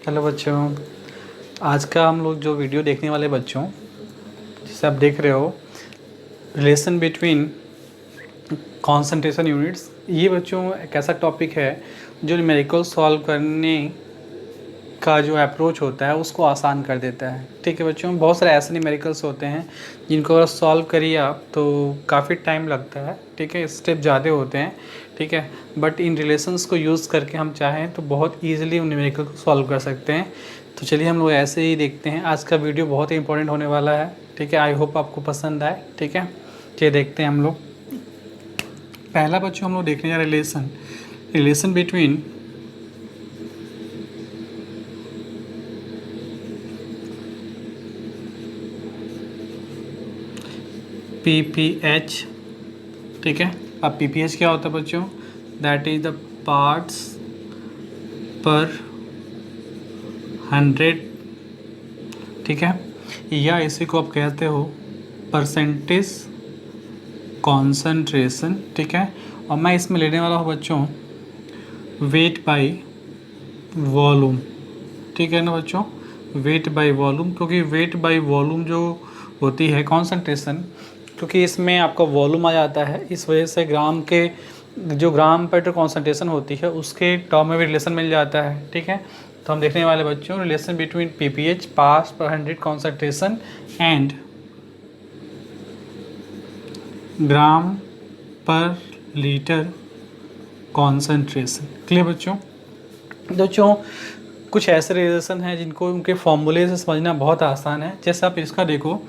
Hello बच्चों। आज का हम लोग जो वीडियो देखने वाले बच्चों, जिसे आप देख रहे हो, रिलेशन बिटवीन कॉन्सेंट्रेशन यूनिट्स, ये बच्चों एक ऐसा टॉपिक है जो न्यूमेरिकल सॉल्व करने का जो अप्रोच होता है उसको आसान कर देता है। ठीक है बच्चों, बहुत सारे ऐसे न्यूमेरिकल्स होते हैं जिनको अगर सॉल्व करिए आप तो काफ़ी टाइम लगता है। ठीक है, स्टेप ज़्यादा होते हैं। ठीक है, बट इन रिलेशंस को यूज़ करके हम चाहें तो बहुत ईजिली उन न्यूमेरिकल को सॉल्व कर सकते हैं। तो चलिए हम लोग ऐसे ही देखते हैं। आज का वीडियो बहुत ही इंपॉर्टेंट होने वाला है। ठीक है, आई होप आपको पसंद आए। ठीक है, चलिए देखते हैं हम लोग। पहला बच्चों हम लोग देखने जा रिलेशन बिटवीन PPH। ठीक है, अब PPH क्या होता है बच्चों? दैट इज द पार्ट्स पर 100। ठीक है, या इसी को आप कहते हो परसेंटेज कॉन्सेंट्रेशन। ठीक है, और मैं इसमें लेने वाला हूँ बच्चों वेट बाय वॉल्यूम। ठीक है ना बच्चों, वेट बाय वॉल्यूम, क्योंकि वेट बाय वॉल्यूम जो होती है कॉन्सेंट्रेशन, क्योंकि इसमें आपका वॉल्यूम आ जाता है, इस वजह से ग्राम के जो ग्राम पर कॉन्सेंट्रेशन होती है उसके टर्म में भी रिलेशन मिल जाता है। ठीक है, तो हम देखने वाले बच्चों रिलेशन बिटवीन PPH पार्ट्स पर 100 concentration and gram per litre concentration. Clear बच्चों कुछ ऐसे रिलेशन हैं जिनको उनके फॉर्मूले से समझना बहुत आसान है। जैसे आप इसका देखो,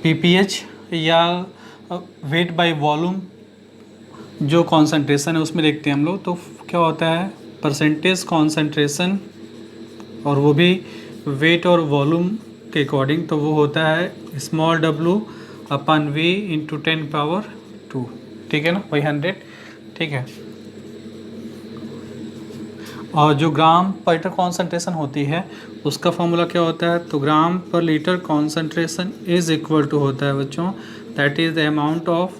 PPH या वेट बाय वॉल्यूम जो कॉन्सेंट्रेशन है उसमें देखते हैं हम लोग, तो क्या होता है परसेंटेज कॉन्सेंट्रेशन, और वो भी वेट और वॉल्यूम के अकॉर्डिंग, तो वो होता है स्मॉल w अपन v इंटू 10⁻²। ठीक है ना, वही 100। ठीक है, और जो ग्राम पर लीटर कॉन्सेंट्रेशन होती है उसका फॉर्मूला क्या होता है? तो gram per litre concentration is equal to होता है बच्चों, that is the amount of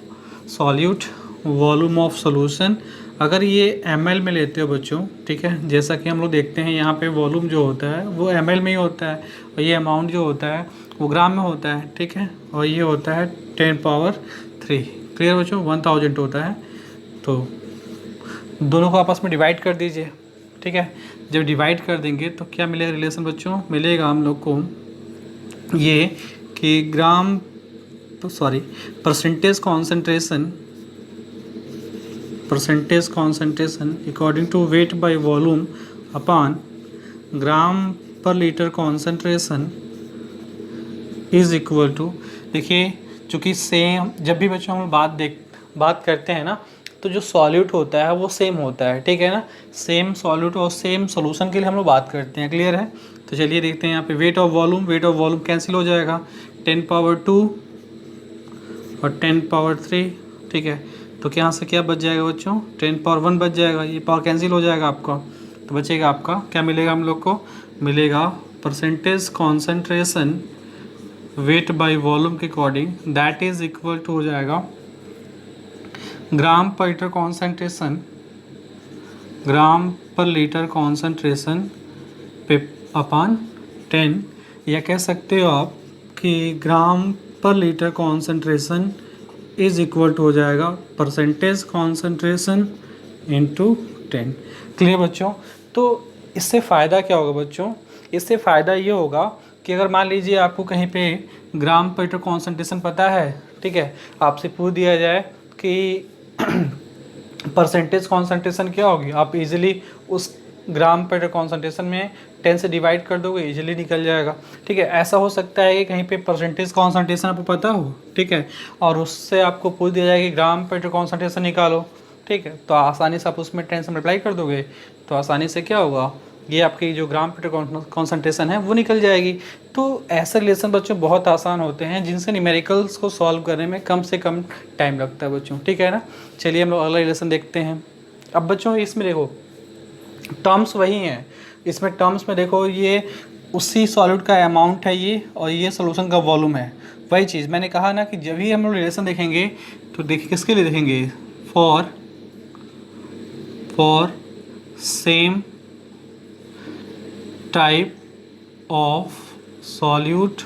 solute volume of solution. अगर ये ml में लेते हो बच्चों, ठीक है, जैसा कि हम लोग देखते हैं यहाँ पे वॉल्यूम जो होता है वो ml में ही होता है, और ये अमाउंट जो होता है वो ग्राम में होता है। ठीक है, और ये होता है 10⁻³ क्लियर बच्चों, 1000 होता है। तो दोनों को आपस में डिवाइड कर दीजिए। ठीक है, जब डिवाइड कर देंगे तो क्या मिलेगा रिलेशन बच्चों? मिलेगा हम लोग को ये कि gram sorry percentage concentration according to weight by volume upon gram per litre concentration is equal to, देखिए चूँकि सेम जब भी बच्चों हम बात करते हैं ना, तो जो सॉल्यूट होता है वो सेम होता है। ठीक है ना, सेम सॉल्यूट और सेम सॉल्यूशन के लिए हम लोग बात करते हैं। क्लियर है? तो चलिए देखते हैं यहाँ पे वेट ऑफ वॉल्यूम कैंसिल हो जाएगा, 10⁻² और 10⁻³। ठीक है, तो यहाँ से क्या बच जाएगा बच्चों? 10⁻1 बच जाएगा, ये पावर कैंसिल हो जाएगा आपका, तो बचेगा आपका क्या मिलेगा हम लोग को? मिलेगा percentage concentration weight by volume के according, that is equal to हो जाएगा ग्राम पर लीटर कॉन्सेंट्रेशन पे अपॉन 10, या कह सकते हो आप कि gram per litre concentration is equal to हो जाएगा परसेंटेज कॉन्सेंट्रेशन इंटू 10। क्लियर बच्चों? तो इससे फ़ायदा क्या होगा बच्चों? इससे फ़ायदा ये होगा कि अगर मान लीजिए आपको कहीं पे ग्राम पर लीटर कॉन्सेंट्रेशन पता है, ठीक है, आपसे पूछ दिया जाए कि परसेंटेज कॉन्सेंट्रेशन क्या होगी, आप इजीली उस ग्राम पर कॉन्सेंट्रेशन में 10 से डिवाइड कर दोगे, इजीली निकल जाएगा। ठीक है, ऐसा हो सकता है कि कहीं पे परसेंटेज कॉन्सेंट्रेशन आपको पता हो, ठीक है, और उससे आपको पूछ दिया जाए कि ग्राम पर कॉन्सेंट्रेशन निकालो, ठीक है, तो आसानी से आप उसमें 10 से मल्टीप्लाई कर दोगे, तो आसानी से क्या होगा, ये आपकी जो ग्राम पर कॉन्सेंट्रेशन है वो निकल जाएगी। तो ऐसे रिलेशन बच्चों बहुत आसान होते हैं जिनसे न्यूमेरिकल्स को सॉल्व करने में कम से कम टाइम लगता है बच्चों। ठीक है ना, चलिए हम लोग अगला रिलेशन देखते हैं। अब बच्चों इसमें देखो टर्म्स वही हैं, इसमें टर्म्स में देखो ये उसी सॉल्यूट का अमाउंट है ये, और ये सोल्यूशन का वॉल्यूम है। वही चीज़ मैंने कहा ना कि जब भी हम लोग रिलेशन देखेंगे तो देखिए किसके लिए देखेंगे, for same type of solute,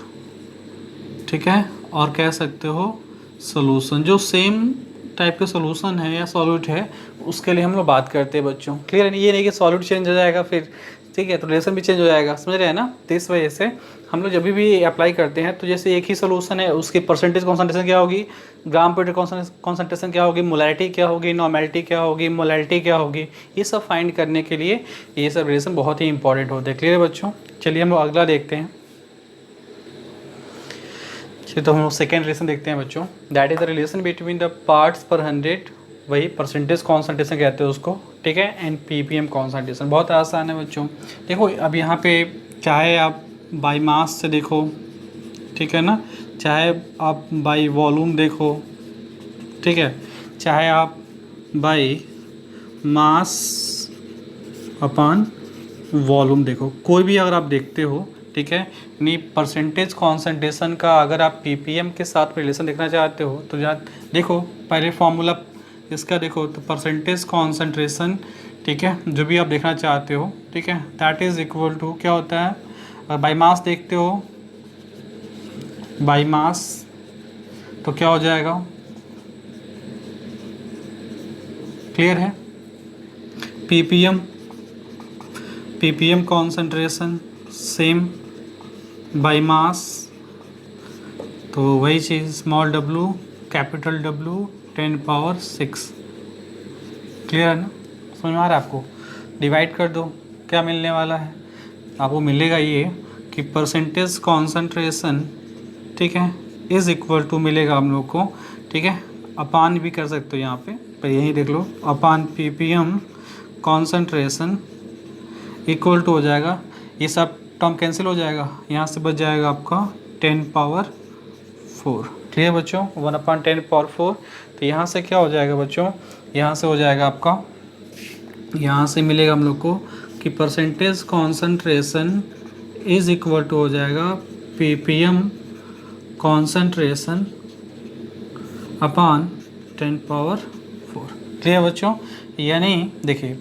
ठीक है, और कह सकते हो सोल्यूशन। जो सेम टाइप का सोल्यूशन है या सॉल्यूट है उसके लिए हम लोग बात करते हैं बच्चों। क्लियर है? ये नहीं कि सॉल्यूट चेंज हो जाएगा फिर, ठीक है, तो रिलेशन भी चेंज हो जाएगा, समझ रहे हैं ना। तो इस वजह से हम लोग जब भी अप्लाई करते हैं तो जैसे एक ही सोल्यूशन है उसकी परसेंटेज कॉन्सेंट्रेशन क्या होगी, ग्राम पर कॉन्सेंट्रेशन क्या होगी, मोलैरिटी क्या होगी, नॉर्मेलिटी क्या होगी, मोलैरिटी क्या होगी, ये सब फाइंड करने के लिए ये सब रिलेशन बहुत ही इंपॉर्टेंट होते हैं। क्लियर है बच्चों? चलिए हम लोग अगला देखते हैं। चलिए तो हम लोग सेकेंड रिलेशन देखते हैं बच्चों। That is the relation between the parts पर 100, वही परसेंटेज कॉन्सेंट्रेशन कहते हैं उसको, ठीक है, एंड पीपीएम कॉन्सेंट्रेशन। बहुत आसान है बच्चों। देखो अब यहाँ पे चाहे आप बाई मास से देखो, ठीक है ना, चाहे आप बाई वॉल्यूम देखो, ठीक है, चाहे आप बाई मास अपॉन वॉल्यूम देखो, कोई भी अगर आप देखते हो, ठीक है, नहीं परसेंटेज कॉन्सेंट्रेशन का अगर आप पीपीएम के साथ रिलेशन देखना चाहते हो तो जा देखो पहले फॉर्मूला इसका देखो, तो परसेंटेज कॉन्सेंट्रेशन, ठीक है, जो भी आप देखना चाहते हो, ठीक है, दैट इज़ इक्वल टू क्या होता है, अगर बाई मास देखते हो, बाई मास तो क्या हो जाएगा, क्लियर है, PPM, PPM concentration same by mass, तो वही चीज़ small w capital W 10 power 6। Clear है ना? समझ में आ रहा है आपको? डिवाइड कर दो, क्या मिलने वाला है आपको, मिलेगा ये कि परसेंटेज कॉन्सेंट्रेशन, ठीक है, इज़ इक्वल टू मिलेगा हम लोग को, ठीक है, अपान भी कर सकते हो यहाँ पे, पर यही देख लो, अपान पीपीएम कॉन्सेंट्रेशन इक्वल टू हो जाएगा, ये सब टर्म कैंसिल हो जाएगा, यहाँ से बच जाएगा आपका 10 पावर 4। क्लियर बच्चों? 1/10 पावर 4। तो यहाँ से क्या हो जाएगा बच्चों, यहाँ से हो जाएगा आपका, यहाँ से मिलेगा हम लोग को कि percentage concentration is equal to हो जाएगा PPM concentration upon 10 power 4। Clear बच्चों? यानी देखिए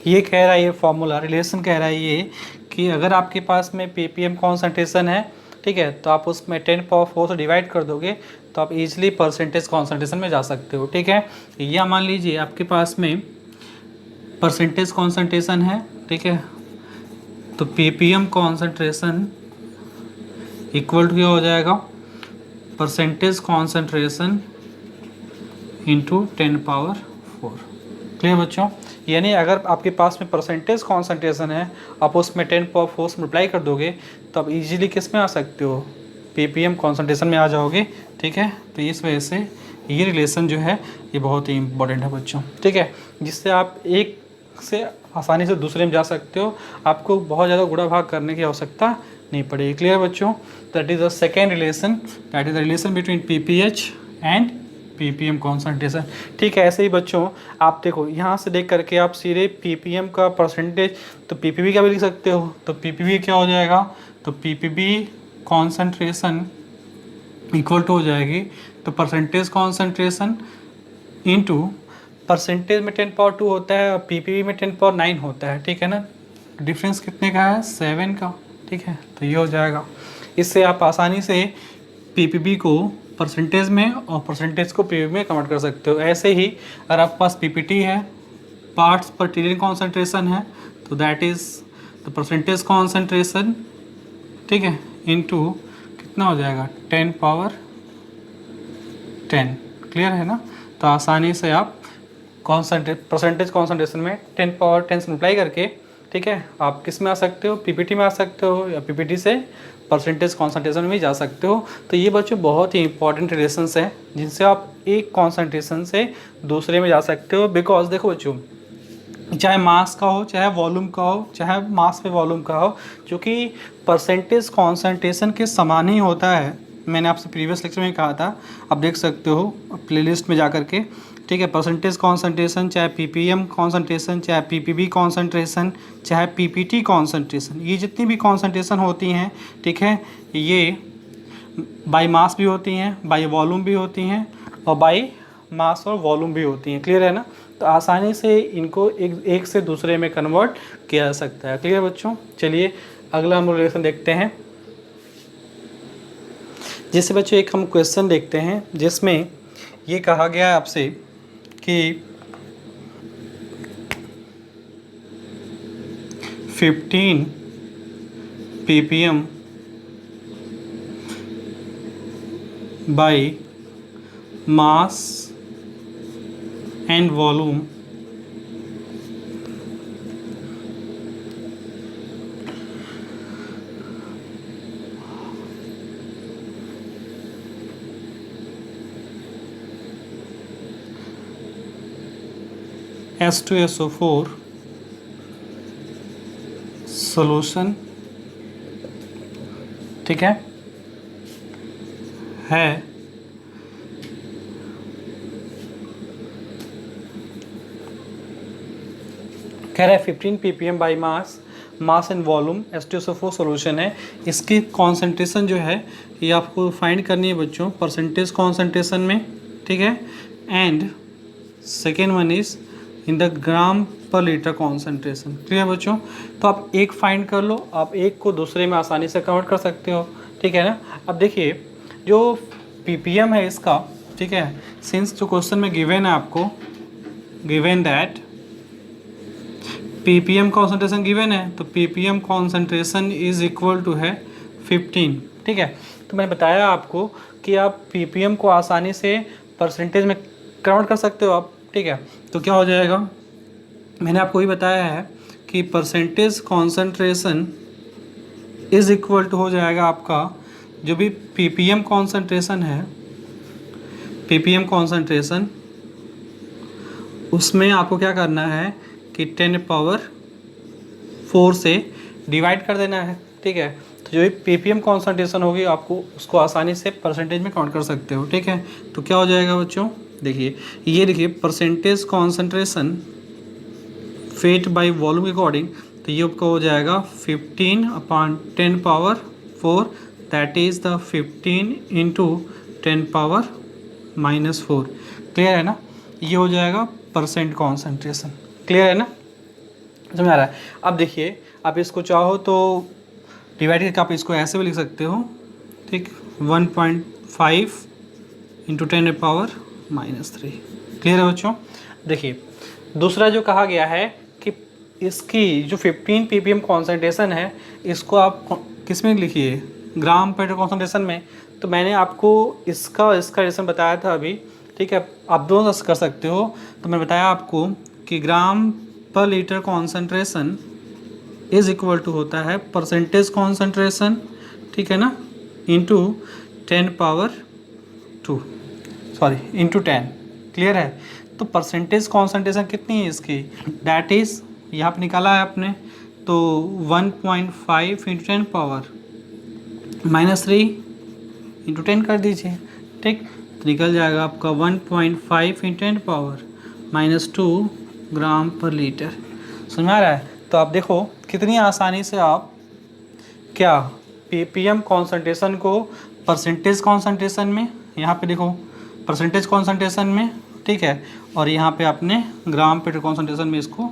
ये कह रहा है, ये फॉर्मूला रिलेशन कह रहा है ये कि अगर आपके पास में पीपीएम कॉन्सेंट्रेशन है, ठीक है, तो आप उसमें 10 पावर 4 से डिवाइड कर दोगे तो आप इजीली परसेंटेज कॉन्सेंट्रेशन में जा सकते हो, ठीक है। या मान लीजिए आपके पास में परसेंटेज कॉन्सेंट्रेशन है, ठीक है, तो पीपीएम कॉन्सेंट्रेशन इक्वल टू क्या हो जाएगा, percentage concentration into 10 power 4। Clear बच्चों? यानी अगर आपके पास में परसेंटेज कॉन्सेंट्रेशन है, आप उसमें 10 पावर 4 से मल्टीप्लाई कर दोगे तो आप इजीली किस में आ सकते हो, पीपीएम कॉन्सेंट्रेशन में आ जाओगे, ठीक है। तो इस वजह से ये रिलेशन जो है ये बहुत ही इंपॉर्टेंट है बच्चों, ठीक है, जिससे आप एक से आसानी से दूसरे में जा सकते हो, आपको बहुत ज़्यादा गुणा भाग करने की आवश्यकता नहीं पड़ेगी। क्लियर बच्चों? That is the second relation, that is the relation between PPH and ppm concentration, ठीक है। ऐसे ही बच्चों आप देखो यहाँ से देख करके आप सीधे पीपीएम का परसेंटेज, तो पीपीबी का भी लिख सकते हो, तो पीपीबी क्या हो जाएगा, तो पीपीबी कॉन्सेंट्रेशन इक्वल टू हो जाएगी तो परसेंटेज कॉन्सेंट्रेशन इनटू परसेंटेज में 10 पावर 2 होता है और पीपीबी में 10 पावर 9 होता है, ठीक है ना। डिफरेंस कितने का है, 7 का, ठीक है, तो ये हो जाएगा। इससे आप आसानी से पीपीबी को परसेंटेज में और परसेंटेज को पीपीबी में कन्वर्ट कर सकते हो। ऐसे ही अगर आपके पास पीपीटी है, पार्ट्स पर ट्रिलियन कॉन्सेंट्रेशन है, तो that is the percentage concentration, ठीक है, इनटू कितना हो जाएगा 10 पावर 10। क्लियर है ना? तो आसानी से आप परसेंटेज कॉन्सेंट्रेशन में 10 पावर 10 से मल्टीप्लाई करके, ठीक है, आप किस में आ सकते हो, पीपीटी में आ सकते हो या पीपीटी से परसेंटेज कॉन्सेंट्रेशन में जा सकते हो। तो ये बच्चों बहुत ही इंपॉर्टेंट रिलेशंस हैं जिनसे आप एक कॉन्सेंट्रेशन से दूसरे में जा सकते हो। बिकॉज देखो बच्चों, चाहे मास का हो, चाहे वॉल्यूम का हो, चाहे मास पे वॉल्यूम का हो, क्योंकि परसेंटेज कॉन्सेंट्रेशन के समान ही होता है। मैंने आपसे प्रीवियस लेक्चर में कहा था, आप देख सकते हो प्लेलिस्ट में जा कर के, ठीक है। परसेंटेज कॉन्सेंट्रेशन, चाहे पीपीएम कॉन्सेंट्रेशन, चाहे पीपीबी कॉन्सेंट्रेशन, चाहे पीपीटी कॉन्सेंट्रेशन, ये जितनी भी कॉन्सेंट्रेशन होती हैं, ठीक है, ये बाई मास भी होती हैं, बाई वॉल्यूम भी होती हैं और बाई मास और वॉल्यूम भी होती हैं। क्लियर है ना? तो आसानी से इनको एक से दूसरे में कन्वर्ट किया जा सकता है। क्लियर बच्चों? चलिए अगला हम रिलेशन देखते हैं। जैसे बच्चों एक हम क्वेश्चन देखते हैं जिसमें ये कहा गया है आपसे कि 15 ppm by mass and volume H2SO4 solution, ठीक है कह रहा है 15 ppm by mass and volume H2SO4 solution है। इसकी कॉन्सेंट्रेशन जो है ये आपको फाइंड करनी है बच्चों परसेंटेज कॉन्सेंट्रेशन में, ठीक है। And second one is in the gram per litre concentration. Clear बच्चों? तो आप एक फाइंड कर लो, आप एक को दूसरे में आसानी से कन्वर्ट कर सकते हो, ठीक है ना। अब देखिए जो ppm है इसका, ठीक है, सिंस जो क्वेश्चन में गिवन है आपको, given that ppm concentration given है, तो ppm concentration is equal to है 15, ठीक है। तो मैंने बताया आपको कि आप ppm को आसानी से परसेंटेज में कन्वर्ट कर सकते हो आप, ठीक है। तो क्या हो जाएगा, मैंने आपको ही बताया है कि percentage concentration is equal to हो जाएगा आपका जो भी ppm कॉन्सेंट्रेशन है, ppm कॉन्सेंट्रेशन उसमें आपको क्या करना है कि 10 पावर 4 से डिवाइड कर देना है, ठीक है। तो जो भी ppm कॉन्सेंट्रेशन होगी आपको उसको आसानी से परसेंटेज में काउंट कर सकते हो, ठीक है। तो क्या हो जाएगा बच्चों, देखिए ये देखिए percentage concentration weight by volume के अकॉर्डिंग, तो ये आपका हो जाएगा 15/10 power 4, that is the 15 into 10 power -4। Clear है ना? ये हो जाएगा परसेंट कॉन्सेंट्रेशन। क्लियर है ना? समझ आ रहा है? अब देखिए आप इसको चाहो तो डिवाइड करके आप इसको ऐसे भी लिख सकते हो, ठीक, 1.5 इंटू 10 पावर -3। क्लियर है बच्चों? देखिए दूसरा जो कहा गया है कि इसकी जो 15 ppm कॉन्सेंट्रेशन है इसको आप किस में लिखिए, ग्राम पर कॉन्सेंट्रेशन में। तो मैंने आपको इसका रिलेशन बताया था अभी, ठीक है। आप दोनों कर सकते हो। तो मैंने बताया आपको कि gram per litre concentration is equal to होता है परसेंटेज कॉन्सेंट्रेशन, ठीक है ना, into 10 power 2, sorry into 10। Clear है? तो परसेंटेज कॉन्सेंट्रेशन कितनी है इसकी, दैट इज़ यहाँ पे निकाला है आपने, तो 1.5 इंटू 10 पावर -3 इंटू 10 कर दीजिए, ठीक, तो निकल जाएगा आपका 1.5 इंटू 10 पावर -2 ग्राम पर लीटर। समझ में आ रहा है? तो आप देखो कितनी आसानी से आप क्या ppm कॉन्सेंट्रेशन को परसेंटेज कॉन्सेंट्रेशन में, यहाँ पे देखो परसेंटेज कॉन्सेंट्रेशन में, ठीक है, और यहाँ पे आपने ग्राम पर कॉन्सेंट्रेशन में इसको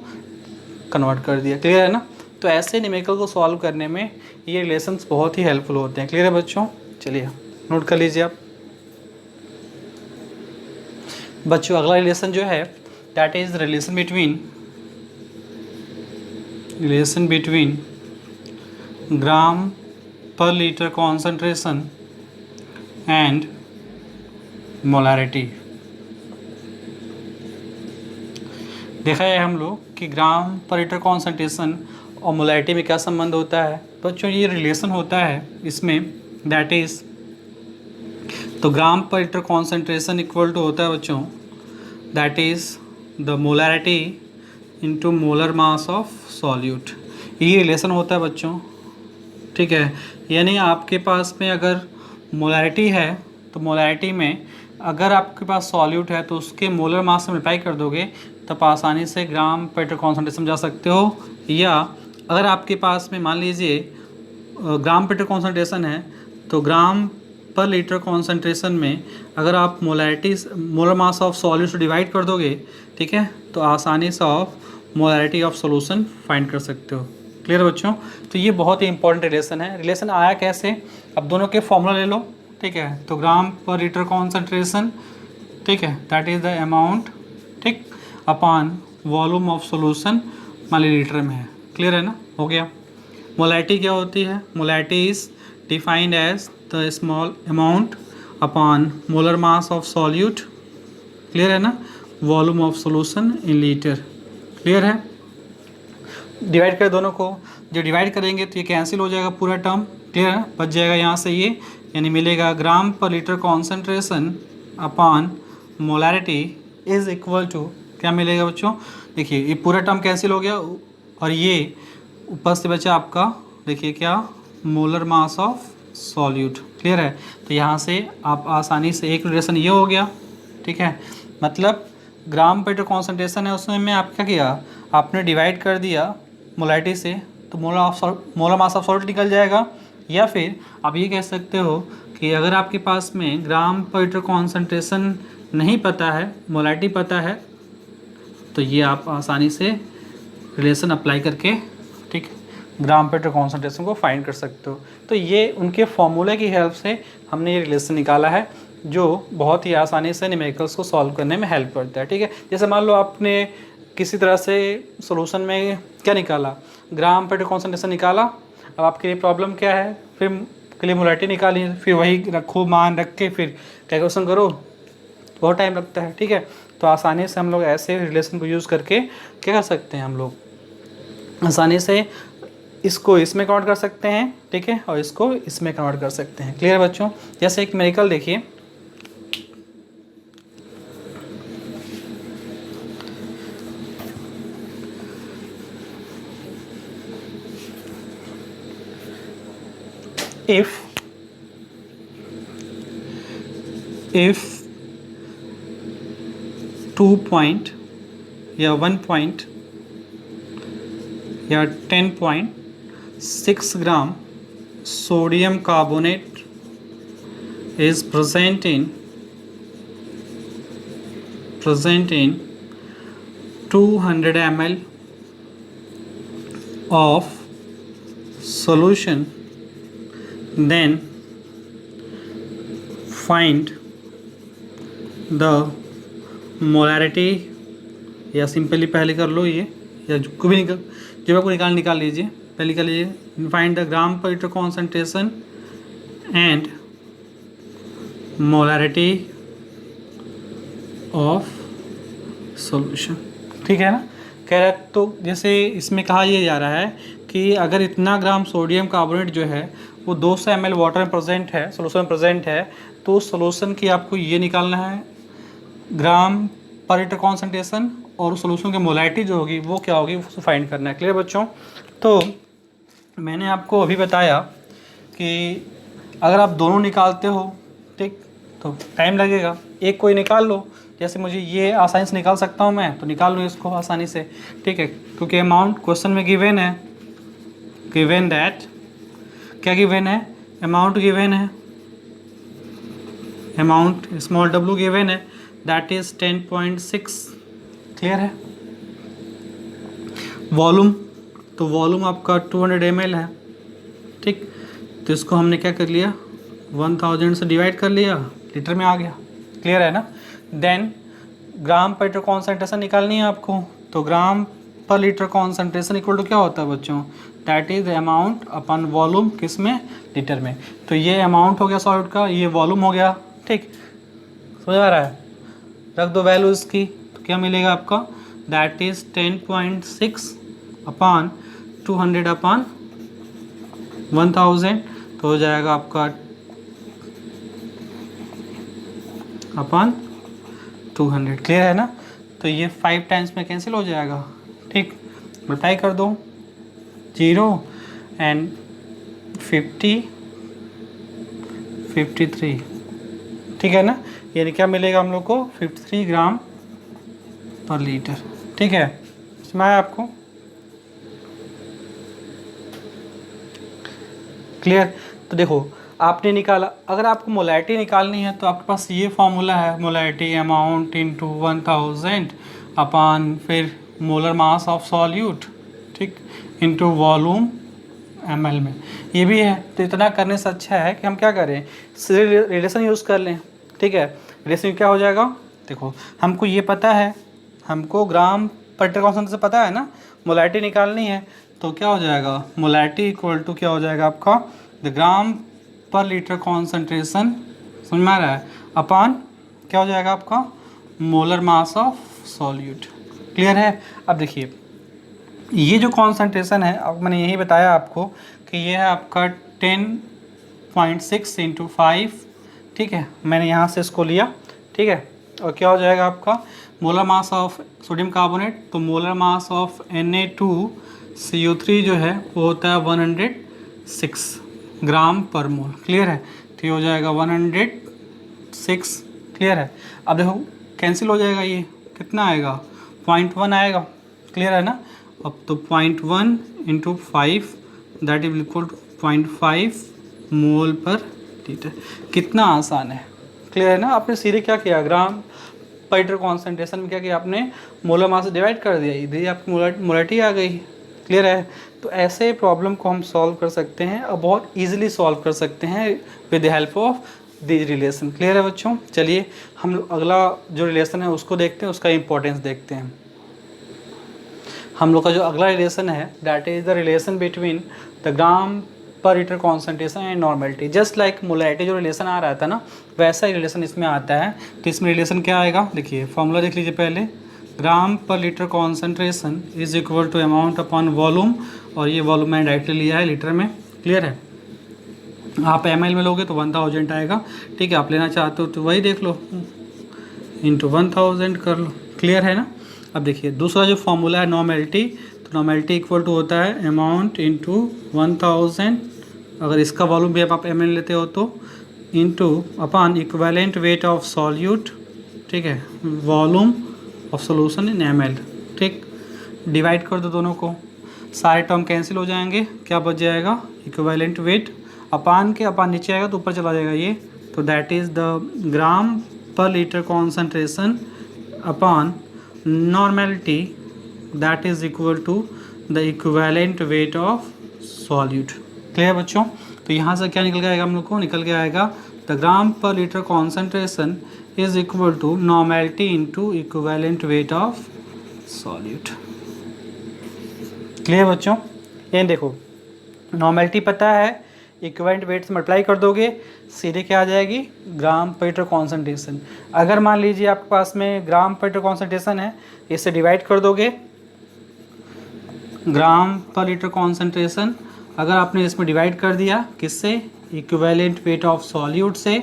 कन्वर्ट कर दिया। क्लियर है ना? तो ऐसे न्यूमेरिकल को सॉल्व करने में ये रिलेशंस बहुत ही हेल्पफुल होते हैं। क्लियर है बच्चों? चलिए नोट कर लीजिए आप बच्चों। अगला रिलेशन जो है that is relation between gram per litre concentration and molarity. देखा है हम लोग कि ग्राम पर लीटर कॉन्सेंट्रेशन और मोलारिटी में क्या संबंध होता है बच्चों, ये रिलेशन होता है इसमें, दैट इज़ तो gram per litre concentration equal to होता है बच्चों, that is the molarity into molar mass of solute. ये रिलेशन होता है बच्चों, ठीक है। यानी आपके पास में अगर मोलारिटी है तो मोलारिटी में अगर आपके पास सॉल्यूट है तो उसके मोलर मास से मल्टीप्लाई कर दोगे तब आसानी से ग्राम पर लीटर कॉन्सेंट्रेशन जा सकते हो। या अगर आपके पास में मान लीजिए ग्राम पर लीटर कॉन्सेंट्रेशन है तो ग्राम पर लीटर कॉन्सेंट्रेशन में अगर आप molar mass of solute divide कर दोगे, ठीक है, तो आसानी से आप मोलैरिटी ऑफ सॉल्यूशन फाइंड कर सकते हो। क्लियर बच्चों? तो ये बहुत ही इंपॉर्टेंट रिलेशन है। रिलेशन आया कैसे? अब दोनों के फॉर्मूला ले लो, ठीक है। तो ग्राम पर लीटर कॉन्सेंट्रेशन, ठीक है, दैट इज़ द अमाउंट, ठीक, upon volume of solution millilitre में है। क्लियर है ना? हो गया। मोलैरिटी क्या होती है? Molarity is defined as the small amount upon molar mass of solute, clear है ना, volume of solution in litre. Clear है? डिवाइड कर दोनों को, जब डिवाइड करेंगे तो ये कैंसिल हो जाएगा पूरा टर्म। क्लियर है? बच जाएगा यहाँ से ये, यानी मिलेगा gram per litre concentration upon molarity is equal to, क्या मिलेगा बच्चों? देखिए ये पूरा टर्म कैंसिल हो गया और ये ऊपर से बचा आपका, देखिए क्या, molar mass of solute. Clear है? तो यहाँ से आप आसानी से एक रिलेशन ये हो गया, ठीक है, मतलब ग्राम पर लीटर कॉन्सेंट्रेशन है उसमें मैं आप क्या किया, आपने डिवाइड कर दिया मोलैरिटी से, तो मोलर मास ऑफ सॉल्यूट निकल जाएगा। या फिर आप ये कह सकते हो कि अगर आपके पास में ग्राम पर लीटर कॉन्सेंट्रेशन नहीं पता है, मोलैरिटी पता है, तो ये आप आसानी से रिलेशन अप्लाई करके, ठीक, ग्राम पर लीटर कॉन्सेंट्रेशन को फाइंड कर सकते हो। तो ये उनके फॉर्मूले की हेल्प से हमने ये रिलेशन निकाला है, जो बहुत ही आसानी से न्यूमेरिकल्स को सॉल्व करने में हेल्प करता है। ठीक है, जैसे मान लो आपने किसी तरह से सॉल्यूशन में क्या निकाला, ग्राम पर लीटर कॉन्सेंट्रेशन निकाला। अब आपके लिए प्रॉब्लम क्या है, फिर के लिए मोलैरिटी निकाली, फिर वही रखो, मान रख के फिर कैलकुलेशन करो, बहुत टाइम लगता है। ठीक है, तो आसानी से हम लोग ऐसे रिलेशन को यूज़ करके क्या कर सकते हैं, हम लोग आसानी से इसको इसमें कन्वर्ट कर सकते हैं, ठीक है, और इसको इसमें कन्वर्ट कर सकते हैं। क्लियर है बच्चों? जैसे एक न्यूमेरिकल देखिए, if 2 point या 1 point या 10.6 gram sodium carbonate is present in 200 ml of solution, then find the molarity, या सिंपली पहले कर लो ये, या जो भी आपको निकाल लीजिए, पहले कर लीजिए, find the gram per litre concentration and molarity of solution. ठीक है ना? कह रहा, तो जैसे इसमें कहा यह जा रहा है कि अगर इतना ग्राम सोडियम कार्बोनेट जो है वो 200 ml वाटर में प्रेजेंट है, सोल्यूशन में प्रेजेंट है, तो सोल्यूशन की आपको ये निकालना है ग्राम पर लीटर कॉन्सेंट्रेशन, और सोल्यूशन की मोलैरिटी जो होगी वो क्या होगी, उसको फाइंड करना है। क्लियर बच्चों? तो मैंने आपको अभी बताया कि अगर आप दोनों निकालते हो, ठीक, तो टाइम लगेगा, एक कोई निकाल लो। जैसे मुझे ये आसानी से निकाल सकता हूँ मैं, तो निकाल लो इसको आसानी से, ठीक है, क्योंकि अमाउंट क्वेश्चन में गिवन है, गिवन दैट, क्या गिवन है, अमाउंट गिवन है, अमाउंट स्मॉल w गिवन है, दैट इज 10.6। क्लियर है? वॉल्यूम, तो वॉल्यूम आपका 200 ml है, ठीक, तो इसको हमने क्या कर लिया, 1000 से डिवाइड कर लिया, लीटर में आ गया। क्लियर है ना? देन ग्राम पर लीटर कॉन्सेंट्रेशन निकालनी है आपको, तो gram per litre concentration equal to क्या होता है बच्चों, that is amount upon volume, किस में, लीटर में। तो ये अमाउंट हो गया सॉल्यूट का, ये वॉल्यूम हो गया, ठीक, समझ आ रहा है? रख दो वैल्यू इसकी, तो क्या मिलेगा आपका, दैट इज 10.6 अपॉन 200 अपॉन 1000, तो हो जाएगा आपका अपॉन 200। क्लियर है ना? तो ये 5 टाइम्स में कैंसिल हो जाएगा, ठीक, मल्टीप्लाई कर दो, 0 एंड 50, 53, ठीक है ना? यानी क्या मिलेगा हम लोग को, 53 ग्राम पर लीटर। ठीक है, समझ आया आपको? क्लियर? तो देखो आपने निकाला। अगर आपको मोलैरिटी निकालनी है तो आपके पास ये फॉर्मूला है, मोलैरिटी अमाउंट इनटू 1000 अपॉन फिर मोलर मास ऑफ सॉल्यूट, ठीक, इनटू वॉल्यूम ml में, ये भी है। तो इतना करने से अच्छा है कि हम क्या करें, रिलेशन यूज़ कर लें, ठीक है। रिलेशन क्या हो जाएगा, देखो हमको ये पता है, हमको ग्राम पर लीटर कॉन्सेंट्रेशन से पता है ना, मोलैरिटी निकालनी है, तो क्या हो जाएगा, मोलैरिटी इक्वल टू क्या हो जाएगा आपका, the gram per litre concentration, समझ में आ रहा है, अपॉन क्या हो जाएगा आपका, molar mass of solute. Clear है। अब देखिए ये जो कॉन्सेंट्रेशन है, अब मैंने यही बताया आपको कि ये है आपका 10.6 इंटू 5, ठीक है, मैंने यहाँ से इसको लिया, ठीक है। और क्या हो जाएगा आपका molar mass of sodium carbonate, तो मोलर मास ऑफ Na2CO3 जो है वो होता है 106 ग्राम पर मोल। क्लियर है। तो ये हो जाएगा 106। क्लियर है। अब देखो कैंसिल हो जाएगा, ये कितना आएगा, 0.1 आएगा। क्लियर है ना। अब तो 0.1 into 5 that is equal to 0.5 mole per litre. कितना आसान है। क्लियर है ना। आपने सीधे क्या किया, ग्राम पर लीटर कॉन्सेंट्रेशन में क्या किया आपने, मोलर मास से डिवाइड कर दिया, इधर ही आपकी मोलैरिटी आ गई। क्लियर है। तो ऐसे प्रॉब्लम को हम सॉल्व कर सकते हैं और बहुत ईजिली सॉल्व कर सकते हैं with the help of the relation. Clear है बच्चों। चलिए हम लोग अगला जो रिलेशन है उसको देखते हैं, उसका इंपॉर्टेंस देखते हैं। हम लोग का जो अगला रिलेशन है that is the relation between the gram per litre concentration and normality. Just like molarity जो रिलेशन आ रहा था ना, वैसा ही रिलेशन इसमें आता है। तो इसमें रिलेशन क्या आएगा, देखिए फॉर्मूला देख लीजिए पहले, gram per litre concentration is equal to amount upon volume, और ये वॉल्यूम मैंने डायरेक्टली लिया है लीटर में। क्लियर है। आप ml में लोगे तो 1000 आएगा। ठीक है, आप लेना चाहते हो तो वही देख लो, इंटू 1000 कर लो। क्लियर है ना। अब देखिए दूसरा जो फॉर्मूला है नॉर्मेलिटी, तो नॉर्मेलिटी इक्वल टू होता है अमाउंट इंटू 1000, अगर इसका वॉल्यूम भी आप ml लेते हो तो, into upon equivalent weight of solute, ठीक है, volume of solution in ml। ठीक, डिवाइड कर दो दोनों को, सारे टर्म कैंसिल हो जाएंगे, क्या बच जाएगा, इक्विवेलेंट वेट अपान के अपान नीचे आएगा तो ऊपर चला जाएगा ये, तो that is the gram per litre concentration upon normality that is equal to the equivalent weight of solute. Clear बच्चों। तो यहाँ से क्या निकल के आएगा हम लोग को, निकल के आएगा the gram per litre concentration is equal to normality into equivalent weight of solute. Clear बच्चों। ये देखो नॉर्मेलिटी पता है, इक्विवेलेंट वेट से मल्टीप्लाई कर दोगे सीधे क्या आ जाएगी, ग्राम पर लीटर कॉन्सेंट्रेशन। अगर मान लीजिए आपके पास में ग्राम पर लीटर कॉन्सेंट्रेशन है, इससे डिवाइड कर दोगे ग्राम पर लीटर कॉन्सेंट्रेशन, अगर आपने इसमें डिवाइड कर दिया किससे, इक्विवेलेंट वेट ऑफ सॉल्यूट से,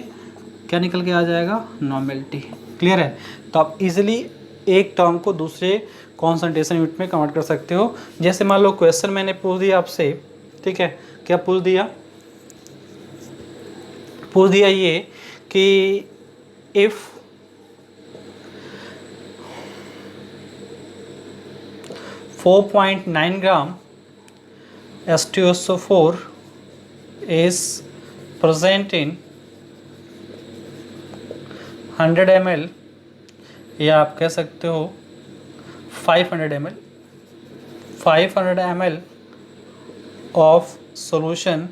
क्या निकल के आ जाएगा, नॉर्मेलिटी। क्लियर है। तो आप इजीली एक टर्म को दूसरे कॉन्सेंट्रेशन यूनिट में कन्वर्ट कर सकते हो। जैसे मान लो क्वेश्चन मैंने पूछ दिया आपसे, ठीक है, क्या पूछ दिया ये कि if 4.9 gram H2SO4 is present in 100 ml, या आप कह सकते हो 500 ml of solution,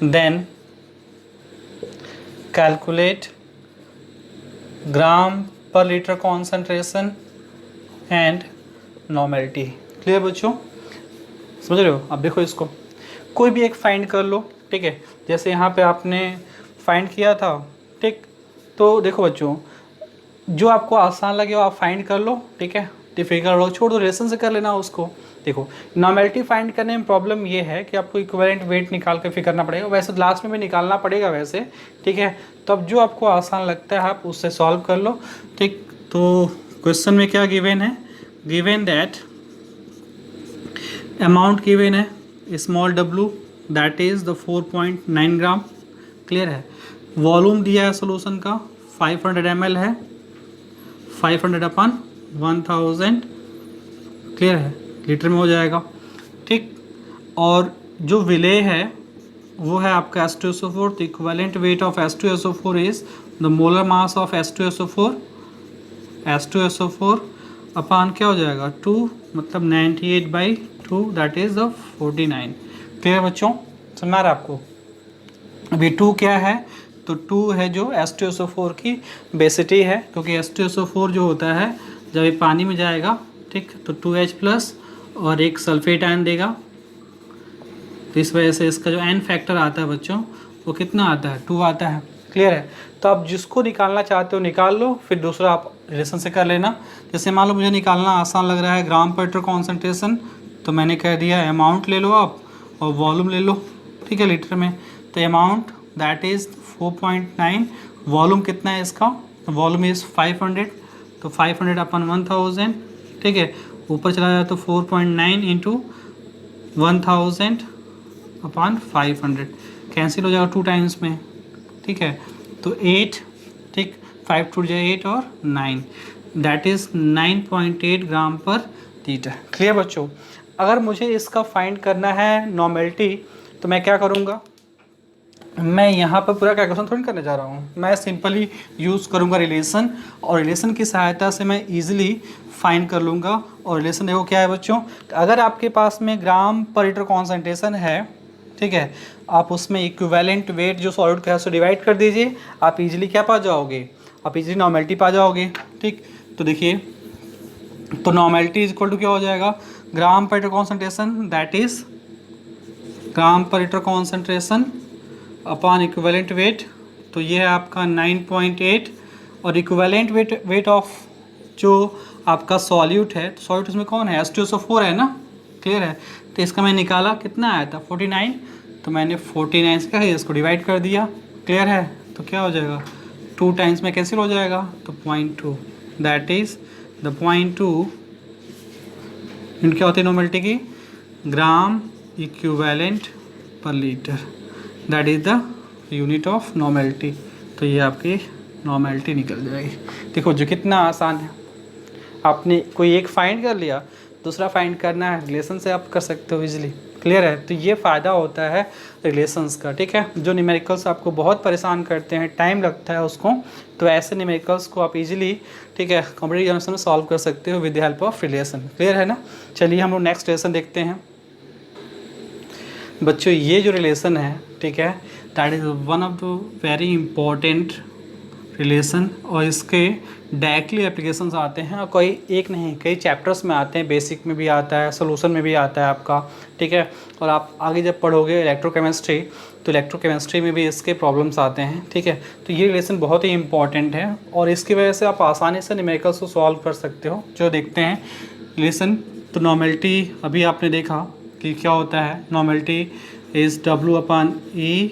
then calculate gram per liter concentration and normality। Clear बच्चों, समझ रहे हो। अब देखो इसको कोई भी एक फाइंड कर लो, ठीक है, जैसे यहाँ पे आपने फाइंड किया था, ठीक, तो देखो बच्चों जो आपको आसान लगे वो आप फाइंड कर लो, ठीक है, डिफिकल्ट हो छोड़ दो, रिलेशन से कर लेना उसको। देखो नॉर्मेलिटी फाइंड करने में प्रॉब्लम ये है कि आपको इक्विवेलेंट वेट निकाल कर फिर करना पड़ेगा, वैसे लास्ट में भी निकालना पड़ेगा वैसे, ठीक है। तो अब जो आपको आसान लगता है आप उससे सॉल्व कर लो, ठीक। तो क्वेश्चन में क्या गिवन है, गिवन दैट अमाउंट गिवन है small w that is the 4.9 gram. Clear है। वॉल्यूम दिया है सोल्यूशन का 500 ml है, 500 अपन 1000, क्लियर है, लीटर में हो जाएगा, ठीक। और जो विले है वो है आपका H2SO4, तो equivalent weight of H2SO4 is the molar mass of H2SO4 अपान क्या हो जाएगा 2, मतलब 98/2, दैट इज द 49। क्लियर बच्चों, समझ आ रहा है आपको? अभी 2 क्या है, तो 2 है जो H2SO4 की बेसिटी है, क्योंकि H2SO4 जो होता है जब ये पानी में जाएगा, ठीक, तो 2H प्लस और एक सल्फेट आयन देगा, तो इस वजह से इसका जो एन फैक्टर आता है बच्चों वो कितना आता है, 2 आता है। क्लियर है? तो आप जिसको निकालना चाहते हो निकाल लो, फिर दूसरा आप रिलेशन से कर लेना। जैसे मान लो मुझे निकालना आसान लग रहा है ग्राम पर लीटर कॉन्सेंट्रेशन, तो मैंने कह दिया अमाउंट ले लो आप और वॉल्यूम ले लो, ठीक है, लीटर में। तो अमाउंट दैट इज़ 4.9, वॉल्यूम कितना है इसका, वॉल्यूम इज़ 500, तो 500 अपन 1000, ठीक है, ऊपर चला जाए तो 4.9 इंटू 1000 अपॉन 500, कैंसिल हो जाएगा 2 टाइम्स में, ठीक है, तो 8, ठीक, 5 टू जाए 8 और 9, that is 9.8 gram per litre. Clear बच्चों? अगर मुझे इसका फाइंड करना है नॉर्मेलिटी, तो मैं क्या करूँगा, मैं यहाँ पर पूरा कैलकुलेशन थोड़ी करने जा रहा हूँ, मैं सिंपली यूज़ करूँगा रिलेशन, और रिलेशन की सहायता से मैं इजीली फाइंड कर लूँगा। और रिलेशन देखो क्या है बच्चों, अगर आपके पास में ग्राम पर लीटर कॉन्सेंट्रेशन है, ठीक है, आप उसमें इक्विवेलेंट वेट जो सॉलिड का है उसको डिवाइड कर दीजिए, आप इजीली क्या पा जाओगे, आप इजीली नॉर्मेलिटी पा जाओगे। ठीक, तो देखिए, तो नॉर्मेलिटी इज इक्वल टू क्या हो जाएगा, ग्राम per litre concentration, that is gram per litre concentration upon equivalent weight, तो ये है आपका 9.8, और इक्विवेलेंट वेट ऑफ जो आपका सॉल्यूट है, तो सॉल्यूट उसमें कौन है, H2SO4 है ना। क्लियर है? तो इसका मैं निकाला, कितना आया था 49, तो मैंने 49 से क्या है इसको डिवाइड कर दिया। क्लियर है? तो क्या हो जाएगा, 2 टाइम्स में कैंसिल हो जाएगा, तो 0.2, दैट इज़ द 0.2 यूनिट क्या होती है नॉर्मेलिटी की, ग्राम इक्विवेलेंट पर litre, that is the unit of normality. तो ये आपकी नॉर्मेलिटी निकल जाएगी। देखो जो कितना आसान है, आपने कोई एक फाइंड कर लिया, दूसरा फाइंड करना है, रिलेशन से आप कर सकते हो इजीली। क्लियर है? तो ये फ़ायदा होता है रिलेशंस का। ठीक है, जो न्यूमेरिकल्स आपको बहुत परेशान करते हैं, टाइम लगता है उसको, तो ऐसे न्यूमेरिकल्स को आप इजीली, ठीक है, कॉम्पिटिटिव एग्जामिनेशन में सॉल्व कर सकते हो with the help of relation. Clear है ना? चलिए हम लोग नेक्स्ट रिलेशन देखते हैं बच्चों। ये जो रिलेशन है, ठीक है, that is one of the very important relation, और इसके डायरेक्टली एप्लीकेशंस आते हैं, और कोई एक नहीं कई चैप्टर्स में आते हैं, बेसिक में भी आता है, सोल्यूशन में भी आता है आपका। ठीक है, और आप आगे जब पढ़ोगे इलेक्ट्रोकेमिस्ट्री, तो इलेक्ट्रोकेमिस्ट्री में भी इसके प्रॉब्लम्स आते हैं। ठीक है, तो ये रिलेशन बहुत ही इंपॉर्टेंट है, और इसकी वजह से आप आसानी से न्यूमेरिकल्स को सॉल्व कर सकते हो। जो देखते हैं रिलेशन, तो नॉर्मेलिटी अभी आपने देखा कि क्या होता है, नॉर्मेलिटी इज़ W/E।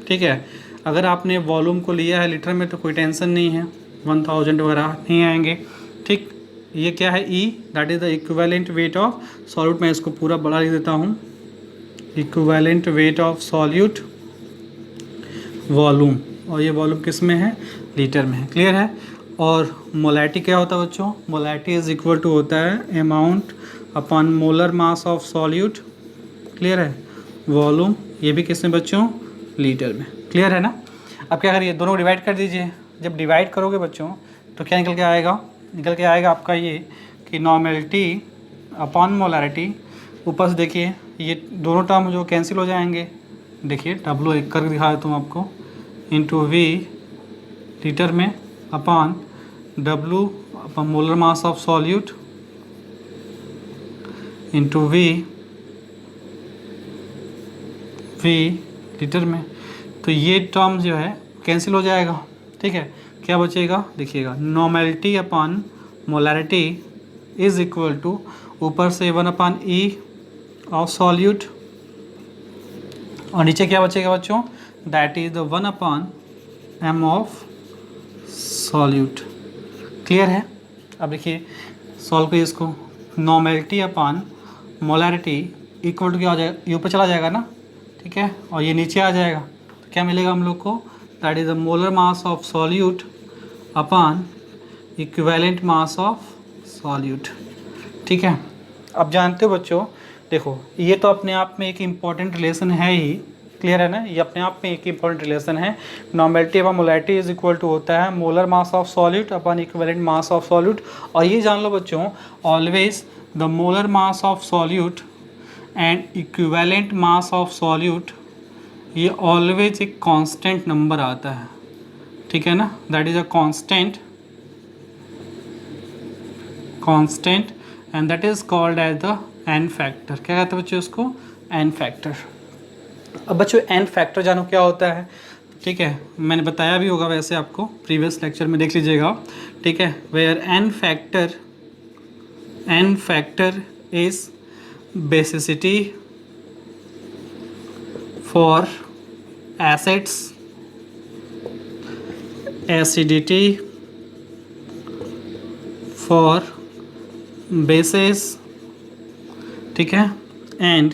ठीक है, अगर आपने वॉल्यूम को लिया है लीटर में तो कोई टेंशन नहीं है, 1000 वगैरह नहीं आएंगे। ठीक, ये क्या है, E, that is the equivalent weight of solute. मैं इसको पूरा बड़ा लिख देता हूँ, equivalent weight of solute volume, और ये वॉल्यूम किस में है, लीटर में है। क्लियर है? और मोलैरिटी क्या होता है बच्चों, मोलैरिटी इज इक्वल टू होता है amount upon molar mass of solute. Clear है? वॉल्यूम, ये भी किस में बच्चों, लीटर में। क्लियर है ना? अब क्या करिए, दोनों डिवाइड कर दीजिए। जब डिवाइड करोगे बच्चों तो क्या निकल के आएगा, निकल के आएगा आपका ये कि नॉर्मेलिटी अपॉन मोलैरिटी, ऊपर से देखिए ये दोनों टर्म जो कैंसिल हो जाएंगे, देखिए W एक करके दिखा देता हूँ आपको, इंटू V लीटर में upon W upon molar mass of solute into V litre में। तो ये टर्म जो है कैंसिल हो जाएगा। ठीक है, क्या बचेगा, देखिएगा, normality upon molarity is equal to, ऊपर से 1/E ऑफ सॉल्यूट, और नीचे क्या बचेगा बच्चों, that is the 1/M of solute. Clear है? अब देखिए सॉल्व करिए इसको, normality upon molarity equal to क्या हो जाएगा, ये ऊपर चला जाएगा ना, ठीक है, और ये नीचे आ जाएगा, तो क्या मिलेगा हम लोग को, that is the molar mass of solute upon equivalent mass of solute. ठीक है, अब जानते हो बच्चों, देखो ये तो अपने आप में एक इम्पॉर्टेंट रिलेशन है ही, क्लियर है ना, ये अपने आप में एक इंपॉर्टेंट रिलेशन है। Normality upon molarity is equal to होता है molar mass of solute upon equivalent mass of solute. और ये जान लो बच्चों, always the molar mass of solute and equivalent mass of solute, ये ऑलवेज एक कांस्टेंट नंबर आता है, ठीक है ना, that is a constant and that is called as the N factor. क्या कहते हैं बच्चों उसको? N factor. अब बच्चों एन फैक्टर जानो क्या होता है, ठीक है, मैंने बताया भी होगा वैसे आपको, प्रीवियस लेक्चर में देख लीजिएगा, ठीक है। Where N factor is basicity for acids, acidity for bases, ठीक है, and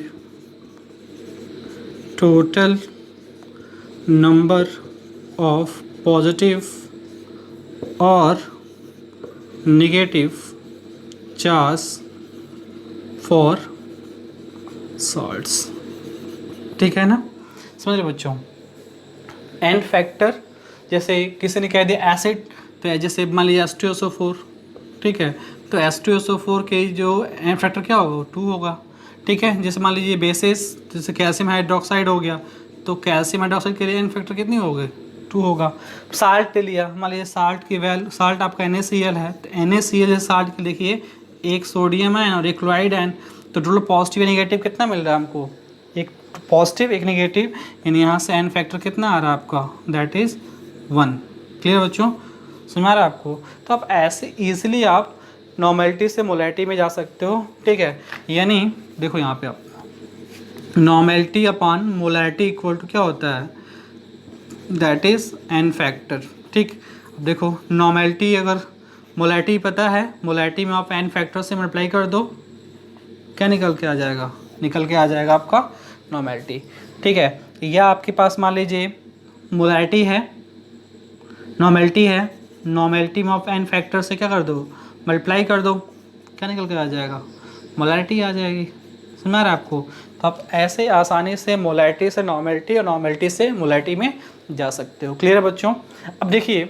total number of positive और नेगेटिव चार्ज फॉर सॉल्ट्स, ठीक है ना, समझ लो बच्चों। एन फैक्टर, जैसे किसी ने कह दिया एसिड, तो जैसे मान लीजिए H2SO4, ठीक है, तो H2SO4 के जो एन फैक्टर क्या होगा? 2 होगा, ठीक है। जैसे मान लीजिए बेसिस, जैसे कैल्शियम हाइड्रोक्साइड हो गया, तो कैल्शियम हाइड्रोक्साइड के लिए एन फैक्टर कितनी हो गई? 2 होगा। साल्ट ले लिया, मान लीजिए साल्ट की वैल्यू, साल्ट आपका NaCl है, तो NaCl जैसे साल्ट के देखिए, एक सोडियम आयन और एक क्लोराइड आयन, तो टोटल पॉजिटिव नेगेटिव कितना मिल रहा है हमको? एक पॉजिटिव एक नेगेटिव, यानी यहाँ से एन फैक्टर कितना आ रहा है आपका? That is 1। क्लियर बच्चों, समझ आ रहा है आपको? तो आप ऐसे ईजिली आप नॉर्मेलिटी से मोलैरिटी में जा सकते हो, ठीक है। यानी देखो यहाँ पे आप normality upon molarity equal to क्या होता है? दैट इज़ एन फैक्टर, ठीक। अब देखो नॉर्मेलिटी, अगर मोलैरिटी पता है, मोलैरिटी में आप एन फैक्टर से मल्टीप्लाई कर दो, क्या निकल के आ जाएगा? निकल के आ जाएगा आपका नॉर्मेलिटी, ठीक है। या आपके पास मान लीजिए मोलैरिटी है, नॉर्मेलिटी है, नॉर्मेलिटी में आप एन फैक्टर से क्या कर दो? मल्टीप्लाई कर दो, क्या निकल कर आ जाएगा? मोलैरिटी आ जाएगी। समझ आ रहा है आपको? तो आप ऐसे आसानी से मोलैरिटी से नॉर्मेलिटी और नॉर्मेलिटी से मोलैरिटी में जा सकते हो। क्लियर है बच्चों? अब देखिए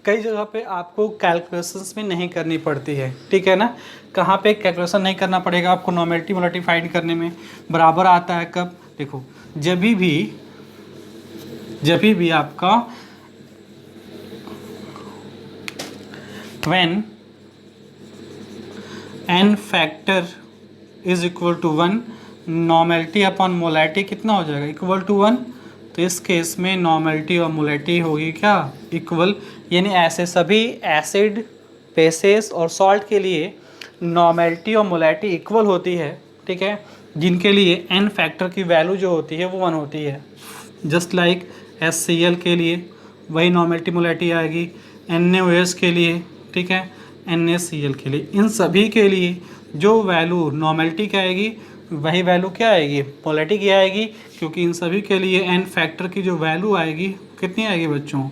कई जगह पे आपको कैलकुलेशंस भी नहीं करनी पड़ती है, ठीक है ना। कहाँ पे कैलकुलेशन नहीं करना पड़ेगा आपको नॉर्मेलिटी मोलैरिटी फाइंड करने में? बराबर आता है कब? देखो जब भी आपका when n factor is equal to 1, normality upon molarity कितना हो जाएगा? Equal to 1। तो इस केस में नॉर्मेलिटी और मोलैरिटी होगी क्या? इक्वल। यानी ऐसे सभी एसिड, बेसेस और सॉल्ट के लिए नॉर्मेलिटी और मोलैरिटी इक्वल होती है, ठीक है, जिनके लिए n फैक्टर की वैल्यू जो होती है वो 1 होती है। जस्ट लाइक HCl के लिए वही नॉर्मेलिटी मोलैरिटी आएगी, NaOH के लिए, ठीक है, NaCl के लिए, इन सभी के लिए जो वैल्यू नॉर्मेलिटी की आएगी वही वैल्यू क्या आएगी? मोलैरिटी की आएगी, क्योंकि इन सभी के लिए एन फैक्टर की जो वैल्यू आएगी कितनी आएगी बच्चों?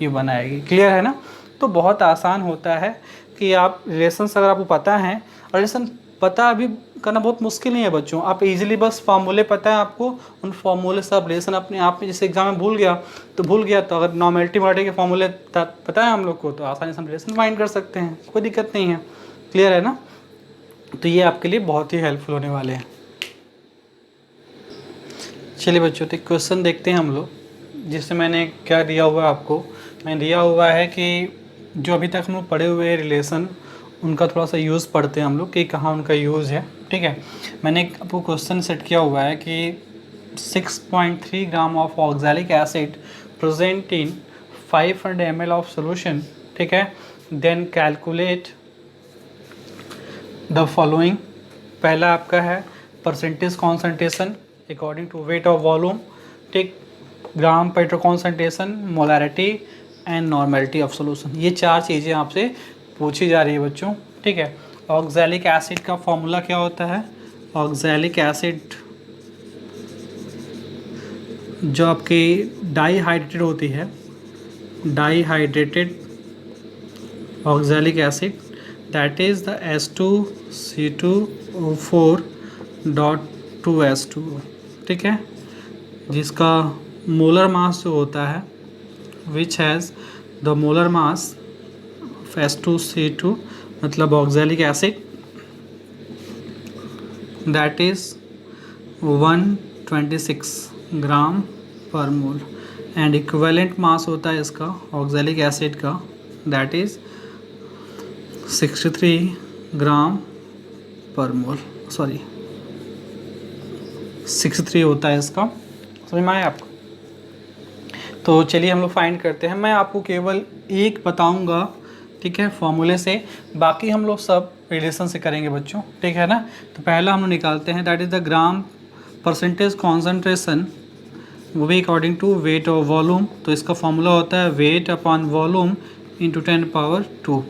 ये 1 आएगी। क्लियर है ना? तो बहुत आसान होता है कि आप रिलेशंस अगर आपको पता है, और रिलेशन पता अभी करना बहुत मुश्किल नहीं है बच्चों, आप इजीली बस फार्मूले पता है आपको, उन फार्मूले से आप रिलेशन अपने आप में, जैसे एग्जाम में भूल गया, तो अगर नॉर्मेलिटी मोलैरिटी के फार्मूले पता है हम लोग को, तो आसानी से हम रिलेशन फाइंड कर सकते हैं, कोई दिक्कत नहीं है। क्लियर है ना? तो ये आपके लिए बहुत ही हेल्पफुल होने वाले हैं। चलिए बच्चों, तो क्वेश्चन देखते हैं हम लोग, जिससे मैंने क्या दिया हुआ है आपको। मैंने दिया हुआ है कि जो अभी तक हम लोग पढ़े हुए रिलेशन, उनका थोड़ा सा यूज़ पढ़ते हैं हम लोग कि कहाँ उनका यूज़ है, ठीक है। मैंने आपको क्वेश्चन सेट किया हुआ है कि 6.3 gram of oxalic acid present in 500 ml of solution, ठीक है, देन कैलकुलेट द फॉलोइंग। पहला आपका है percentage concentration according to weight of volume, ठीक, gram per concentration, molarity and normality of solution. ये 4 चीज़ें आपसे पूछी जा रही है बच्चों, ठीक है। ऑक्सैलिक एसिड का फॉर्मूला क्या होता है? ऑक्सैलिक एसिड जो आपकी डाईहाइड्रेटेड होती है, dihydrated oxalic acid, that is the H2C2O4.2H2O, ठीक है, जिसका मोलर मास जो होता है which has the molar mass H2C2 मतलब oxalic acid that is 126 gram per mole and equivalent mass होता है इसका ऑक्जेलिक एसिड का that is 63 gram per mole, sorry 63 होता है इसका। समझ में आया आपको? तो चलिए हम लोग फाइंड करते हैं। मैं आपको केवल एक बताऊंगा, ठीक है, फॉर्मूले से, बाकी हम लोग सब रिलेशन से करेंगे बच्चों, ठीक है ना। तो पहला हम लोग निकालते हैं that is the gram percentage concentration, वो भी अकॉर्डिंग टू वेट और वॉल्यूम। तो इसका फॉर्मूला होता है वेट अपॉन वॉल्यूम इंटू 10⁻²।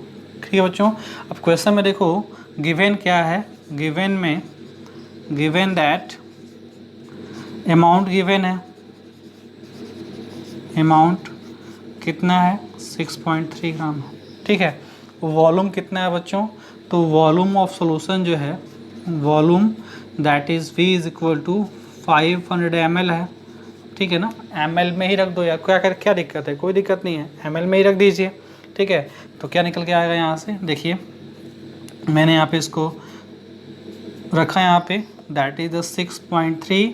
ठीक है बच्चों। अब क्वेश्चन में देखो गिवन क्या है, गिवन दैट अमाउंट गिवन है, अमाउंट कितना है 6.3 ग्राम है, ठीक है। वॉल्यूम कितना है बच्चों, तो वॉल्यूम ऑफ सॉल्यूशन जो है volume that is V is equal to 500 ml है, ठीक है ना। ml में ही रख दो यार, क्या दिक्कत है, कोई दिक्कत नहीं है, ml में ही रख दीजिए, ठीक है। तो क्या निकल के आएगा यहाँ से, देखिए मैंने यहाँ पे इसको रखा यहाँ पे दैट इज़ द 6.3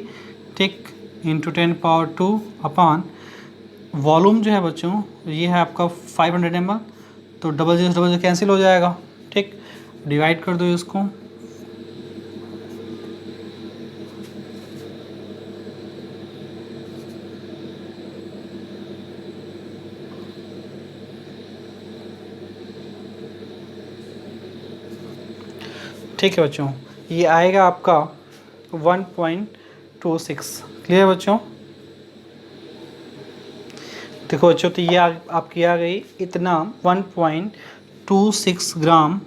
ठीक इंटू 10⁻² अपॉन वॉल्यूम जो है बच्चों ये है आपका 500 ml, तो डबल जीरो कैंसिल हो जाएगा, ठीक। डिवाइड कर दो इसको, ठीक है बच्चों। ये आएगा आपका 1.26। क्लियर बच्चों? देखो बच्चों, तो ये आपकी आ गई इतना 1.26 ग्राम,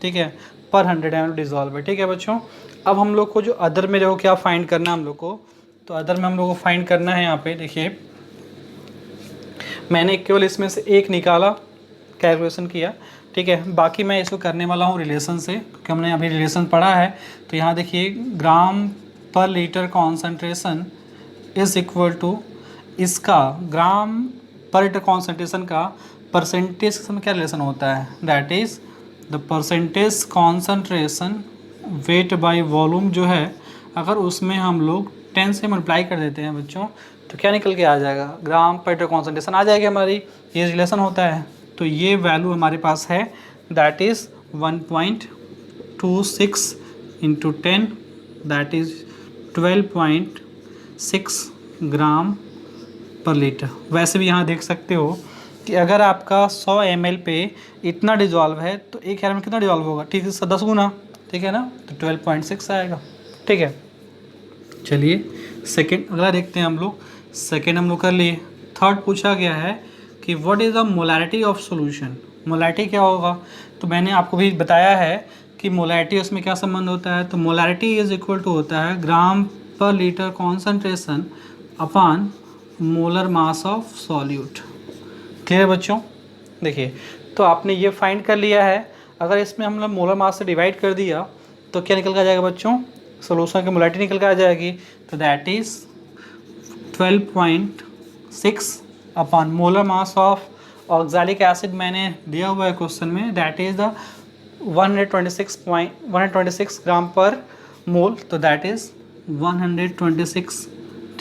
ठीक है, पर 100 ml डिजॉल्व है, ठीक है बच्चों। अब हम लोग को जो अदर में देखो क्या फाइंड करना है हम लोग को, तो अदर में हम लोग को फाइंड करना है यहाँ पे देखिए मैंने केवल इसमें से एक निकाला, कैलकुलेशन किया, ठीक है। बाकी मैं इसको करने वाला हूँ रिलेशन से, क्योंकि हमने अभी रिलेशन पढ़ा है। तो यहाँ देखिए gram per litre concentration is equal to इसका ग्राम पर लीटर कॉन्सेंट्रेशन का परसेंटेज के समय क्या रिलेशन होता है, that is the percentage concentration weight by volume जो है, अगर उसमें हम लोग 10 से मल्टीप्लाई कर देते हैं बच्चों तो क्या निकल के आ जाएगा, ग्राम पर लीटर कॉन्सेंट्रेशन आ जाएगी हमारी, ये रिलेशन होता है। तो ये वैल्यू हमारे पास है that is 1.26 into 10 that is 12.6 gram per litre. वैसे भी यहाँ देख सकते हो कि अगर आपका 100 ml पे इतना डिजॉल्व है तो 1 ml में कितना डिजॉल्व होगा, ठीक है, 10 गुना, ठीक है ना, तो 12.6 आएगा, ठीक है। चलिए सेकेंड अगला देखते हैं हम लोग। सेकेंड हम लोग कर लिए। थर्ड पूछा गया है कि what is the molarity of solution. Molarity क्या होगा, तो मैंने आपको भी बताया है कि मोलैरिटी उसमें क्या संबंध होता है, तो मोलैरिटी इज इक्वल टू होता है ग्राम per litre concentration upon molar mass of solute. Clear बच्चों? देखिए तो आपने ये फाइंड कर लिया है, अगर इसमें हम लोग मोलर मास से डिवाइड कर दिया तो क्या निकल कर आ जाएगा बच्चों, सोल्यूशन की मोलैरिटी निकल कर आ जाएगी, तो that is 12.6 upon molar mass of oxalic acid मैंने दिया हुआ है क्वेश्चन में, that is the 126 gram per मोल, तो दैट इज़ 126,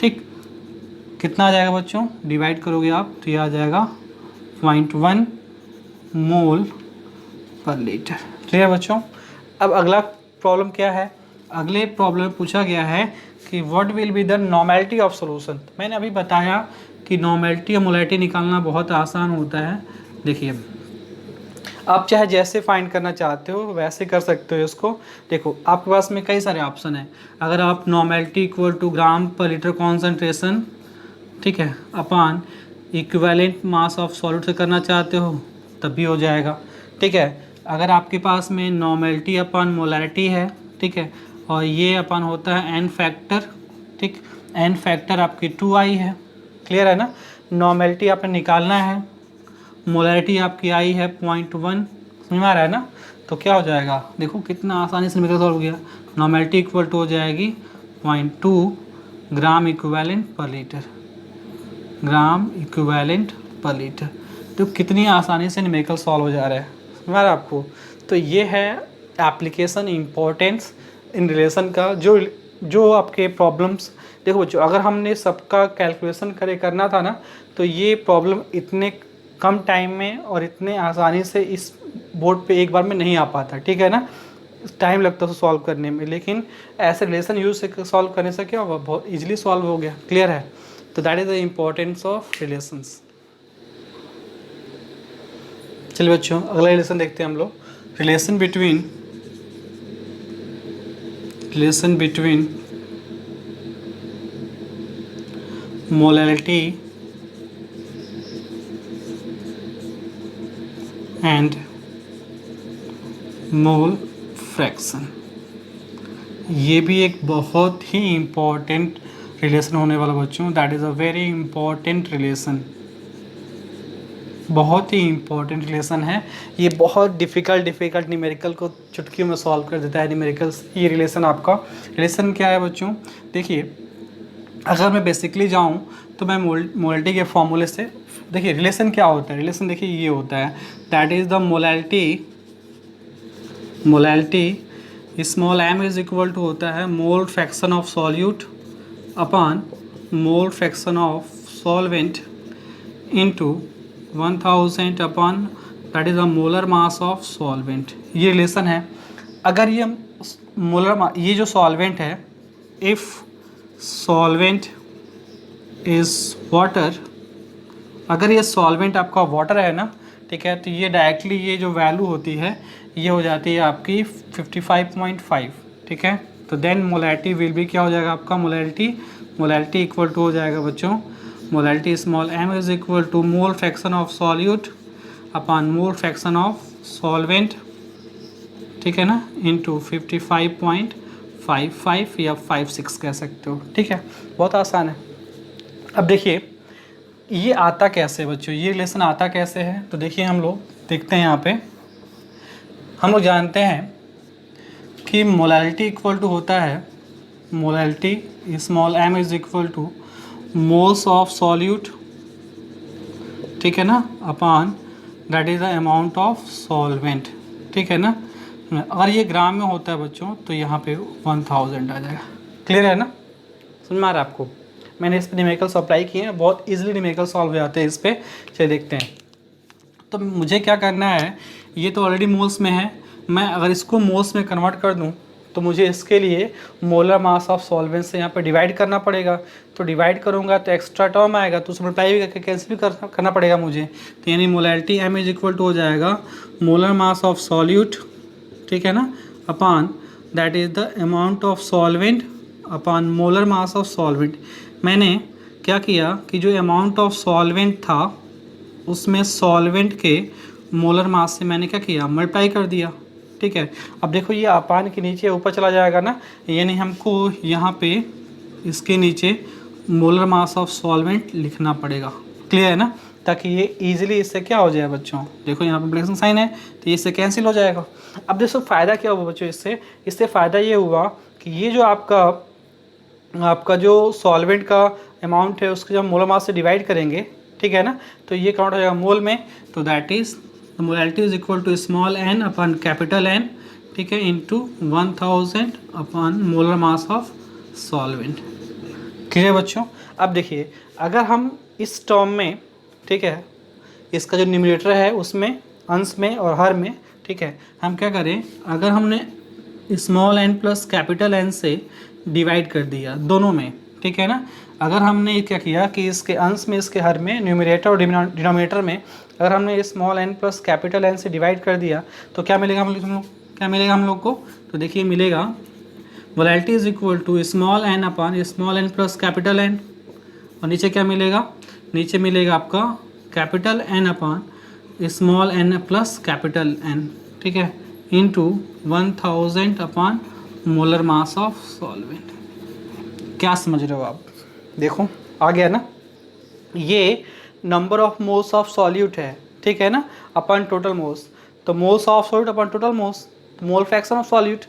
ठीक। कितना आ जाएगा बच्चों, डिवाइड करोगे आप तो ये आ जाएगा 0.1 मोल पर लीटर। क्लियर बच्चों? अब अगला प्रॉब्लम क्या है, अगले प्रॉब्लम में पूछा गया है कि what will be the normality of solution. मैंने अभी बताया कि नॉर्मेलिटी और मोलैरिटी निकालना बहुत आसान होता है। देखिए आप चाहे जैसे फाइंड करना चाहते हो वैसे कर सकते हो इसको। देखो आपके पास में कई सारे ऑप्शन हैं, अगर आप normality equal to gram per litre concentration, ठीक है, upon equivalent mass of solute से करना चाहते हो तब भी हो जाएगा, ठीक है। अगर आपके पास में नॉर्मेलिटी अपॉन मोलैरिटी है, ठीक है, और ये अपन होता है एन फैक्टर, ठीक, एन फैक्टर आपकी 2i है। क्लियर है ना? नॉर्मेलिटी आपने निकालना है, मोलैरिटी आपकी आई है 0.1, समझ में आ रहा है ना? तो क्या हो जाएगा, देखो कितना आसानी से निकल सॉल्व हो गया। नॉर्मेलिटी इक्वल टू हो जाएगी 0.2 ग्राम इक्विवेलेंट पर लीटर, ग्राम इक्विवेलेंट पर लीटर। तो कितनी आसानी से न्यूमेरिकल सॉल्व हो जा रहा है, समझ रहा है आपको। तो ये है एप्लीकेशन इम्पोर्टेंस इन रिलेशन का। जो आपके प्रॉब्लम्स, देखो बच्चों, अगर हमने सबका कैलकुलेशन करना था ना, तो ये प्रॉब्लम इतने कम टाइम में और इतने आसानी से इस बोर्ड पे एक बार में नहीं आ पाता, ठीक है ना। टाइम लगता है सॉल्व करने में, लेकिन ऐसे रिलेशन यूज से सॉल्व करने से क्या हुआ, बहुत इजीली सॉल्व हो गया। क्लियर है। तो that is the importance of relations. चलिए बच्चों, अगला रिलेशन देखते हैं हम लोग। Relation between molality and mole fraction. ये भी एक बहुत ही इम्पॉर्टेंट रिलेशन होने वाला बच्चों। That is a very important relation, बहुत ही इम्पॉर्टेंट रिलेशन है ये। बहुत डिफ़िकल्ट न्यूमेरिकल को चुटकियों में सॉल्व कर देता है न्यूमेरिकल्स। ये रिलेशन आपका रिलेशन क्या है बच्चों, देखिए, अगर मैं बेसिकली जाऊँ तो मैं मोलैलिटी के फॉर्मूले से, देखिए रिलेशन क्या होता है। रिलेशन देखिए ये होता है, that is the molality small m is equal to होता है mole fraction of solute upon mole fraction of solvent into 1000 upon that is the molar mass of solvent. ये रिलेशन है। अगर ये ये जो सॉल्वेंट है, इफ़ सॉल्वेंट इज़ वाटर, अगर ये सॉल्वेंट आपका वाटर है ना, ठीक है, तो ये डायरेक्टली ये जो वैल्यू होती है ये हो जाती है आपकी 55.5, ठीक है। तो देन मोलैलिटी विल भी क्या हो जाएगा आपका, मोलैलिटी इक्वल टू हो जाएगा बच्चों, molality small m is equal to mole fraction of solute upon mole fraction of solvent, ठीक है ना, इनटू 55.55 या 56 कह सकते हो, ठीक है। बहुत आसान है। अब देखिए ये आता कैसे बच्चों, ये रिलेशन आता कैसे है, तो देखिए हम लोग देखते हैं यहाँ पे। हम लोग जानते हैं कि मोलैलिटी इक्वल टू होता है, molality small m is equal two moles of solute, ठीक है ना, upon that is the amount of solvent, ठीक है ना। अगर ये ग्राम में होता है बच्चों तो यहाँ पे 1000 आ जाएगा। क्लियर है ना, समझ में आ रहा है आपको। मैंने इस पर न्यूमेरिकल्स अप्लाई किए हैं, बहुत इजीली न्यूमेरिकल सॉल्व हो जाते हैं इस पर। चलिए देखते हैं। तो मुझे क्या करना है, ये तो ऑलरेडी मोल्स में है, मैं अगर इसको मोल्स में कन्वर्ट कर दूं तो मुझे इसके लिए मोलर मास ऑफ सॉल्वेंट से यहाँ पे डिवाइड करना पड़ेगा। तो डिवाइड करूँगा तो एक्स्ट्रा टर्म आएगा, तो उसमें मल्टीप्लाई भी करके कैंसिल भी करना पड़ेगा मुझे। तो यानी molality m is equal to हो जाएगा मोलर मास ऑफ सॉल्यूट, ठीक है ना, upon that is the amount of solvent upon molar mass of solvent. मैंने क्या किया कि जो अमाउंट ऑफ सॉल्वेंट था उसमें सॉल्वेंट के मोलर मास से मैंने क्या किया, मल्टीप्लाई कर दिया, ठीक है। अब देखो ये अपान के नीचे ऊपर चला जाएगा ना, यानी हमको यहाँ पे इसके नीचे मोलर मास ऑफ सॉल्वेंट लिखना पड़ेगा। क्लियर है ना, ताकि ये इजीली इससे क्या हो जाए बच्चों, देखो यहाँ पे प्लस साइन है तो ये इससे कैंसिल हो जाएगा। अब देखो फ़ायदा क्या हुआ बच्चों, इससे फ़ायदा ये हुआ कि ये जो आपका जो सॉल्वेंट का अमाउंट है उसके जब मोलर मास से डिवाइड करेंगे, ठीक है ना, तो ये काउंट हो जाएगा मोल में। तो that is the molality is equal to small n upon capital N, ठीक है, into 1000 upon molar mass of solvent. Clear बच्चों। अब देखिए अगर हम इस टर्म में, ठीक है, इसका जो न्यूमरेटर है उसमें अंश में और हर में, ठीक है, हम क्या करें, अगर हमने small n plus capital N से डिवाइड कर दिया दोनों में, ठीक है ना, अगर हमने क्या किया कि इसके अंश में इसके हर में न्यूमरेटर और डिनोमिनेटर में अगर हमने small n plus capital N से डिवाइड कर दिया तो क्या मिलेगा हम लोग को, तो देखिए मिलेगा molality is equal to small n upon small n plus capital N, और नीचे क्या मिलेगा, नीचे मिलेगा आपका capital N upon small n plus capital N, ठीक है, into 1000 upon molar mass of solvent. क्या समझ रहे हो आप, देखो आ गया ना। ये number of moles of solute है, ठीक है ना, अपॉन टोटल मोल्स। तो moles of solute upon total moles, mole fraction of solute,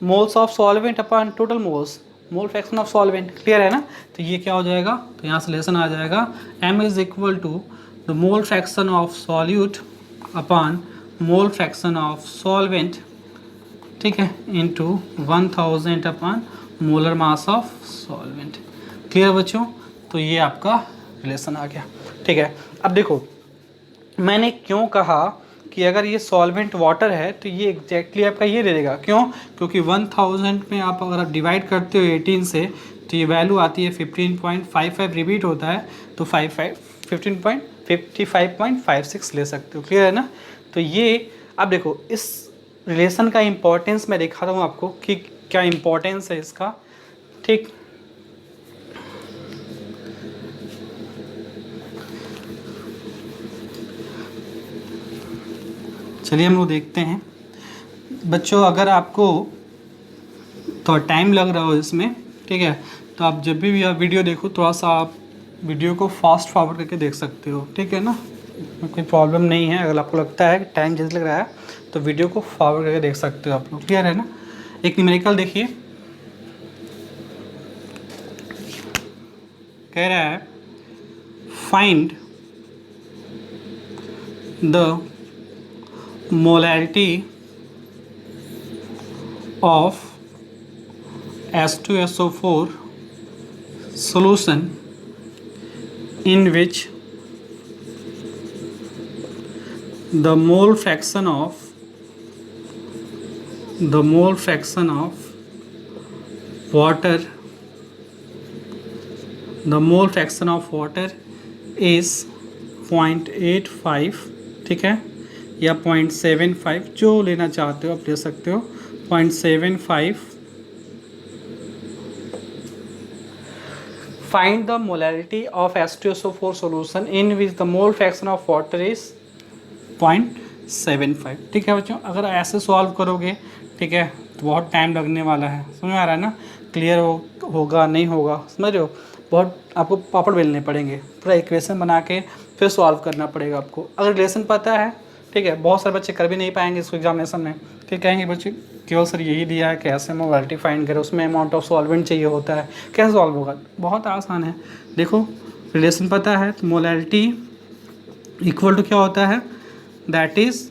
moles of solvent upon total moles, mole fraction of solvent. Clear है ना? तो ये क्या हो जाएगा, तो यहाँ से लेसन आ जाएगा m is equal to the mole fraction of solute upon mole fraction of solvent, ठीक है, into 1000 upon molar mass of solvent. Clear बच्चों? तो ये आपका रिलेशन आ गया। ठीक है, अब देखो मैंने क्यों कहा कि अगर ये सॉल्वेंट वाटर है तो ये एग्जैक्टली आपका ये दे देगा। क्यों? क्योंकि 1000 में आप अगर आप डिवाइड करते हो 18 से तो ये वैल्यू आती है 15.55, रिपीट होता है तो 55.56 ले सकते हो। क्लियर है ना? तो ये अब देखो इस रिलेशन का इम्पोर्टेंस मैं दिखाता हूँ आपको कि क्या इम्पोर्टेंस है इसका। ठीक, चलिए हम लोग देखते हैं बच्चों। अगर आपको थोड़ा टाइम लग रहा हो इसमें, ठीक है, तो आप जब भी आप वीडियो देखो थोड़ा सा आप वीडियो को फास्ट फॉरवर्ड करके देख सकते हो। ठीक है ना, कोई प्रॉब्लम नहीं है। अगर आपको लगता है टाइम जल्दी लग रहा है तो वीडियो को फॉरवर्ड करके देख सकते हो आप लोग। क्लियर है ना? एक न्यूमेरिकल देखिए, कह रहा है find the molarity of H2SO4 solution in which the mole fraction of water is 0.85, ठीक है, या 0.75, जो लेना चाहते हो आप ले सकते हो। 0.75 find the molarity of H2SO4 solution in which the mole fraction of water is 0.75। ठीक है बच्चों, अगर ऐसे सॉल्व करोगे, ठीक है, तो बहुत टाइम लगने वाला है। समझ में आ रहा है ना? क्लियर होगा नहीं होगा, समझ रहे हो? बहुत आपको पापड़ बेलने पड़ेंगे, पूरा इक्वेशन बना के फिर सॉल्व करना पड़ेगा आपको। अगर रिलेशन पता है, ठीक है, बहुत सारे बच्चे कर भी नहीं पाएंगे इसको एग्जामिनेशन में। फिर कहेंगे बच्चे केवल सर यही दिया है, कैसे मोलैरिटी फाइंड करें, उसमें अमाउंट ऑफ सॉल्वेंट चाहिए होता है, कैसे सॉल्व होगा? बहुत आसान है। देखो रिलेशन पता है तो मोलैरिटी इक्वल टू क्या होता है, that is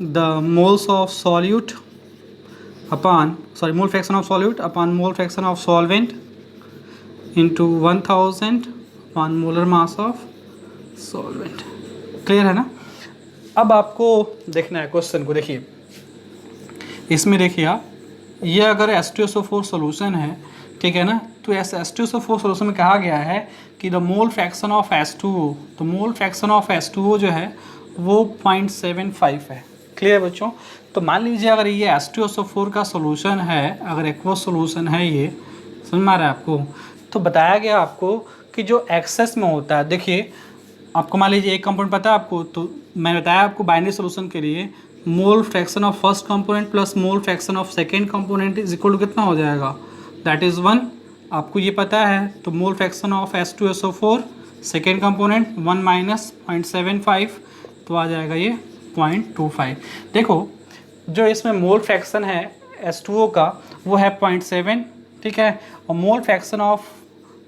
the moles of solute upon mole fraction of solute upon mole fraction of solvent into 1000 upon molar mass of solvent. Clear है ना? अब आपको देखना है क्वेश्चन को। देखिए इसमें देखिए आप, ये अगर H2SO4 सोल्यूशन है, ठीक है ना, तो H2SO4 सोल्यूशन में कहा गया है कि the mole fraction of H2O, तो मोल फ्रैक्शन ऑफ H2O जो है वो 0.75 है। क्लियर बच्चों? तो मान लीजिए अगर ये H2SO4 का सोल्यूशन है, अगर एक्वस सोल्यूशन है, ये समझ में आ रहा है आपको, तो बताया गया आपको कि जो एक्सेस में होता है, देखिए आपको मान लीजिए एक कंपोनेंट पता है आपको, तो मैंने बताया आपको बाइनरी सोल्यूशन के लिए mole fraction of first component plus mole fraction of second component is equal to कितना हो जाएगा, दैट इज़ 1। आपको ये पता है, तो मोल fraction of H2SO4 second component 1 minus 0.75, तो आ जाएगा ये 0.25। देखो जो इसमें मोल फ्रैक्शन है H2O का वो है 0.7, ठीक है, और मोल फ्रैक्शन ऑफ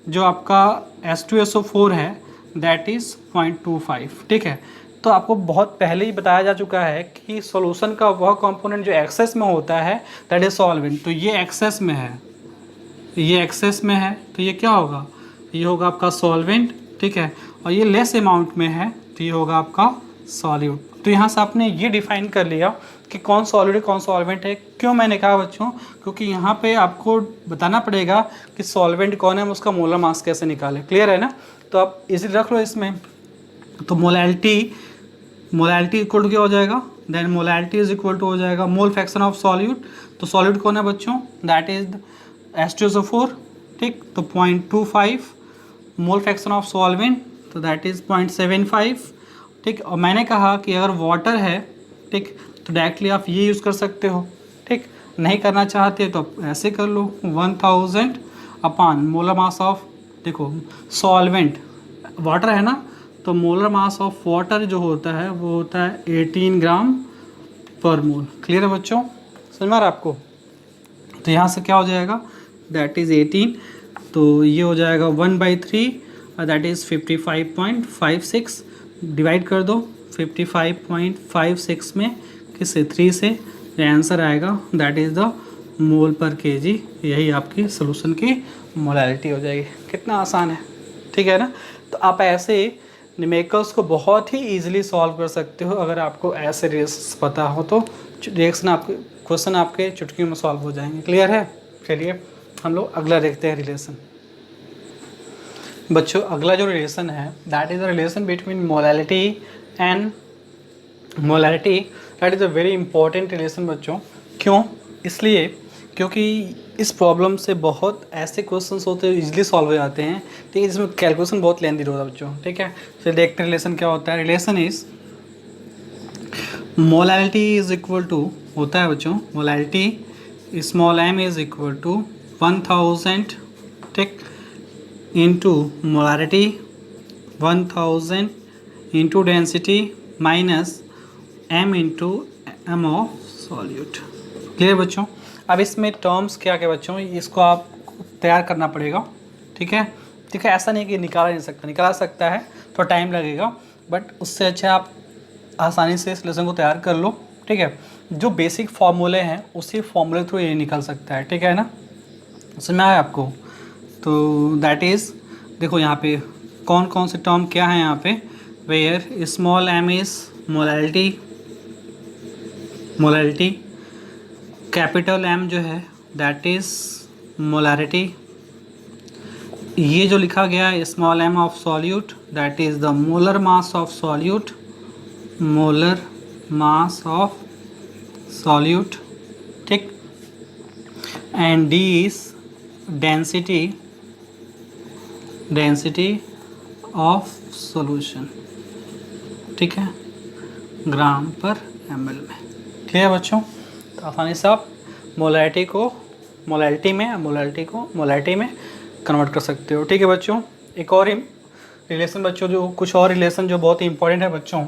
जो आपका H2SO4 है दैट इज़ 0.25, ठीक है। तो आपको बहुत पहले ही बताया जा चुका है कि सॉल्यूशन का वह कंपोनेंट जो एक्सेस में होता है दैट इज सॉल्वेंट। तो ये एक्सेस में है, ये एक्सेस में है, तो ये क्या होगा, ये होगा आपका सॉल्वेंट, ठीक है, और ये लेस अमाउंट में है तो ये होगा आपका सॉल्यूट। तो यहाँ से आपने ये डिफाइन कर लिया कि कौन सॉल्यूट है कौन सॉल्वेंट है। क्यों मैंने कहा बच्चों, क्योंकि यहाँ पे आपको बताना पड़ेगा कि सॉल्वेंट कौन है, हम उसका मोलर मास कैसे निकालें। क्लियर है ना? तो आप इसी रख लो इसमें। तो मोलैरिटी इक्वल टू क्या हो जाएगा, then molarity is equal to हो जाएगा मोल फ्रैक्शन ऑफ सॉल्यूट। तो सॉल्यूट कौन है बच्चों, दैट इज H2SO4, ठीक, तो 0.25। मोल फ्रैक्शन ऑफ सॉल्वेंट तो दैट इज 0.75, ठीक। और मैंने कहा कि अगर वाटर है, ठीक, तो डायरेक्टली आप ये यूज़ कर सकते हो, ठीक। नहीं करना चाहते तो आप ऐसे कर लो 1000 अपॉन मोलर मास ऑफ, देखो सॉल्वेंट वाटर है ना, तो मोलर मास ऑफ वाटर जो होता है वो होता है 18 ग्राम पर मोल। क्लियर है बच्चों, समझ में आ रहा है आपको? तो यहाँ से क्या हो जाएगा, दैट इज़ 18, तो ये हो जाएगा 1/3 दैट इज़ 55.56, डिवाइड कर दो 55.56 में किससे 3 से, ये आंसर आएगा दैट इज़ द मोल पर केजी। यही आपकी सोल्यूशन की मोलैलिटी हो जाएगी। कितना आसान है, ठीक है ना। तो आप ऐसे न्यूमेरिकल्स को बहुत ही ईजिली सॉल्व कर सकते हो अगर आपको ऐसे रिलेशंस पता हो तो रिएक्शन आपके क्वेश्चन आपके चुटकियों में सॉल्व हो जाएंगे। क्लियर है। चलिए हम लोग अगला देखते हैं रिलेशन। बच्चों अगला जो रिलेशन है that is the relation between molality and molality. That is a very important relation बच्चों। क्यों? इसलिए क्योंकि इस प्रॉब्लम से बहुत ऐसे क्वेश्चंस होते हैं इजीली सॉल्व हो जाते हैं, ठीक है, जिसमें कैलकुलेशन बहुत लेंदी होता है बच्चों, ठीक है। फिर देखते हैं रिलेशन क्या होता है। Relation is molality is equal to होता है बच्चों, molality small m is equal to 1000, ठीक, into molality 1000 into density minus m into m of solute. Clear बच्चों। अब इसमें टर्म्स क्या क्या बच्चों, इसको आप तैयार करना पड़ेगा, ठीक है। ठीक है, ऐसा नहीं कि निकाला नहीं सकता, निकाला सकता है, थोड़ा टाइम लगेगा, बट उससे अच्छा आप आसानी से इस लेसन को तैयार कर लो, ठीक है। जो बेसिक फार्मूले हैं उसी फार्मूले थ्रू ये निकल सकता है, ठीक है ना। समझ में आया आपको। तो दैट इज़ देखो यहाँ पे कौन कौन से टर्म क्या है यहाँ पे, where small m is molality, capital M जो है दैट इज़ मोलैरिटी, ये जो लिखा गया है small m of solute that is the molar mass of solute, molar mass of solute, ठीक, and D is density of solution, ठीक है, ग्राम पर ml में। क्लियर बच्चों। तो आसानी से आप मोलैलिटी में कन्वर्ट कर सकते हो, ठीक है बच्चों। एक और रिलेशन बच्चों, जो कुछ और रिलेशन जो बहुत ही इंपॉर्टेंट है बच्चों,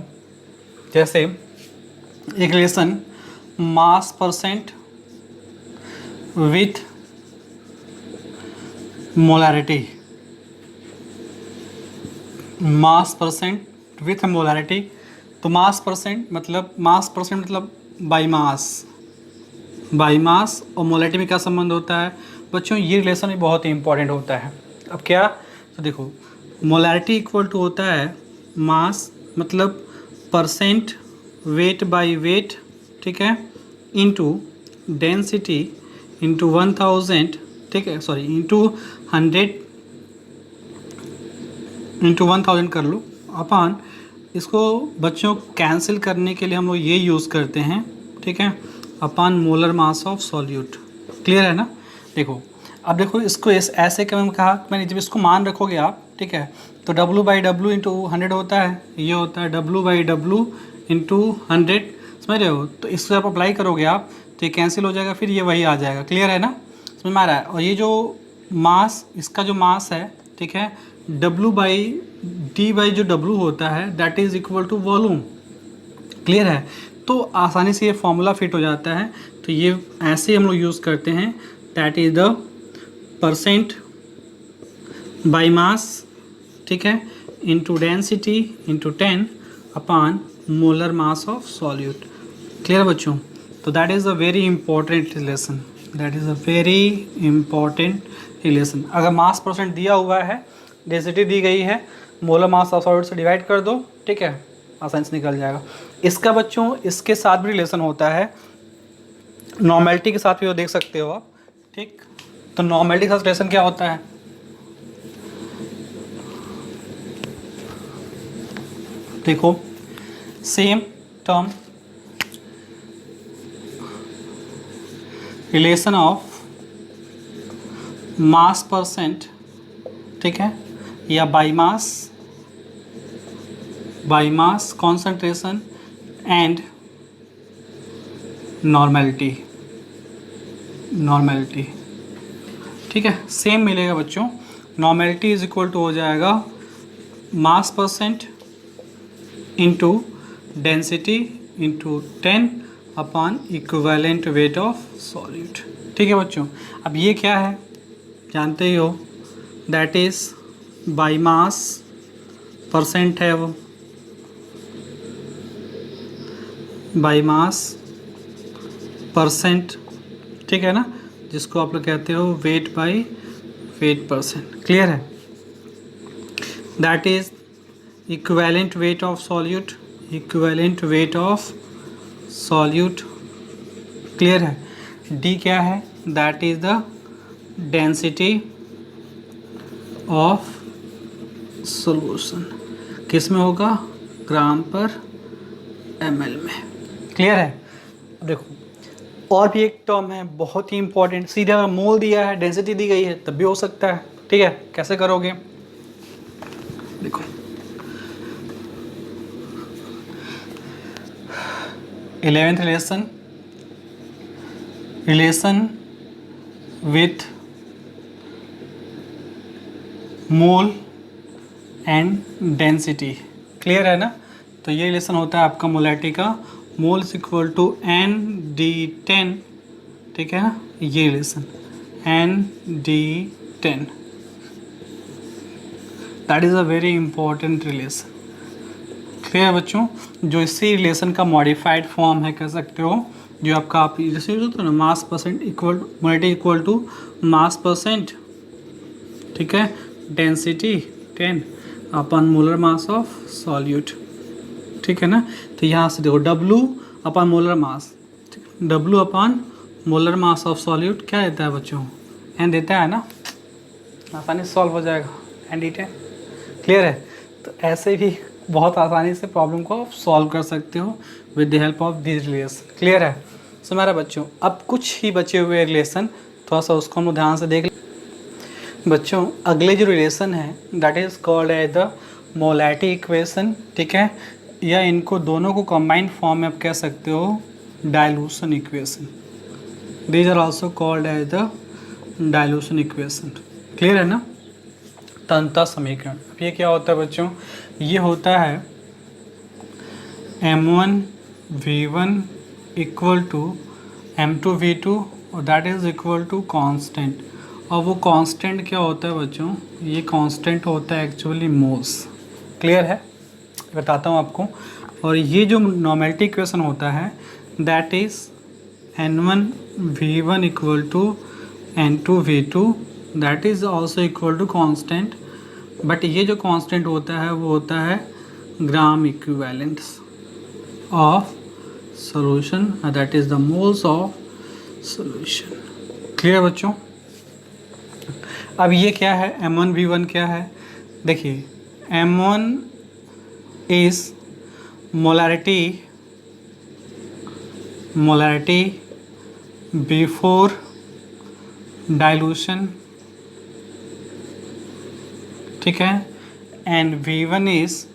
जैसे एक relation mass percent with molarity, mass percent with molarity. तो मास परसेंट मतलब बाई मास और मोलैरिटी में क्या संबंध होता है बच्चों, ये रिलेशन भी बहुत ही इंपॉर्टेंट होता है। अब क्या, तो देखो मोलैरिटी इक्वल टू होता है मास मतलब परसेंट वेट बाई वेट, ठीक है, इंटू डेंसिटी इंटू 1000, ठीक है, सॉरी इंटू 100 इंटू 1000 कर लो, अपान इसको बच्चों कैंसिल करने के लिए हम लोग ये यूज़ करते हैं, ठीक है, upon molar mass of solute. Clear है ना। देखो अब देखो इसको ऐसे क्या मैंने कहा, मैंने जब इसको मान रखोगे आप, ठीक है, तो W/W इंटू 100 होता है, ये होता है W/W इंटू 100, समझ रहे हो। तो इसको आप अप्लाई करोगे आप तो ये कैंसिल हो जाएगा, फिर ये वही आ जाएगा। क्लियर है ना, समझ में आ रहा है। और ये जो मास, इसका जो मास है, ठीक है, W/D जो W होता है that is equal to volume. Clear है। तो आसानी से ये फॉर्मूला फिट हो जाता है। तो ये ऐसे हम लोग यूज़ करते हैं, that is the percent by mass, ठीक है, into density into 10 upon molar mass of solute. Clear बच्चों। तो that is a very important relation, अगर मास परसेंट दिया हुआ है, डेंसिटी दी गई है, मोलर मास ऑफ सॉल्यूट से डिवाइड कर दो, ठीक है, आसानी से निकल जाएगा। इसका बच्चों इसके साथ भी रिलेशन होता है, नॉर्मेलिटी के साथ भी वो देख सकते हो आप, ठीक। तो नॉर्मेलिटी के साथ रिलेशन क्या होता है, देखो same term, relation of mass percent, ठीक है, या by mass concentration and normality, ठीक है, सेम मिलेगा बच्चों। नॉर्मेलिटी इज इक्वल टू हो जाएगा मास percent into density into 10 upon equivalent weight of solute, ठीक है बच्चों। अब ये क्या है, जानते ही हो, that is by mass percent है, वो बाई मास परसेंट, ठीक है ना, जिसको आप लोग कहते हो weight by weight percent. Clear है? That is equivalent weight of solute, equivalent weight of solute. Clear है? डी क्या है? That is the density of solution. किस में होगा? ग्राम पर ml में। क्लियर है? अब देखो और भी एक टर्म है बहुत ही इंपॉर्टेंट, सीधे अगर मोल दिया है, डेंसिटी दी गई है, तब भी हो सकता है। ठीक है, कैसे करोगे? देखो 11th relation with mole and density. Clear है ना? तो ये रिलेशन होता है आपका मोलैरिटी का, mole is equal to ND10। ठीक है ना, ये relation ND10, that is a very important relation. Clear बच्चों? जो इसी रिलेशन का मॉडिफाइड फॉर्म है, कह सकते हो, जो आपका आप जैसे यूज होता है ना, mass percent equal molarity equal to mass percent, ठीक है, density 10 upon molar mass of solute. ठीक है ना? तो यहाँ से देखो W upon molar mass, W upon molar mass of solute क्या देता है बच्चों? N देता है ना, आसानी से सॉल्व हो जाएगा ND10। क्लियर है? तो ऐसे भी बहुत आसानी से प्रॉब्लम को आप सॉल्व कर सकते हो with the help of this relation. Clear है? सो मेरा बच्चों अब कुछ ही बचे हुए रिलेशन, थोड़ा सा उसको हम ध्यान से देख लें। बच्चों अगले जो रिलेशन है that is called as the molarity equation. ठीक है, या इनको दोनों को कंबाइंड फॉर्म में आप कह सकते हो dilution equation. These are also called as the dilution equation. Clear है ना? तन्यता समीकरण। अब ये क्या होता है बच्चों? ये होता है M1V1 इक्वल टू M2V2 और that is equal to constant. और वो कांस्टेंट क्या होता है बच्चों? ये कांस्टेंट होता है एक्चुअली मोल्स। क्लियर है? बताता हूँ आपको। और ये जो नॉर्मेलिटी इक्वेशन होता है that is N1V1 equal to N2V2 that is also equal to constant, but ये जो कांस्टेंट होता है वो होता है gram equivalents of solution, that is the moles of solution. Clear बच्चों? अब ये क्या है? M1V1 क्या है? देखिए M1 is molarity before dilution, ठीक है, and V1 is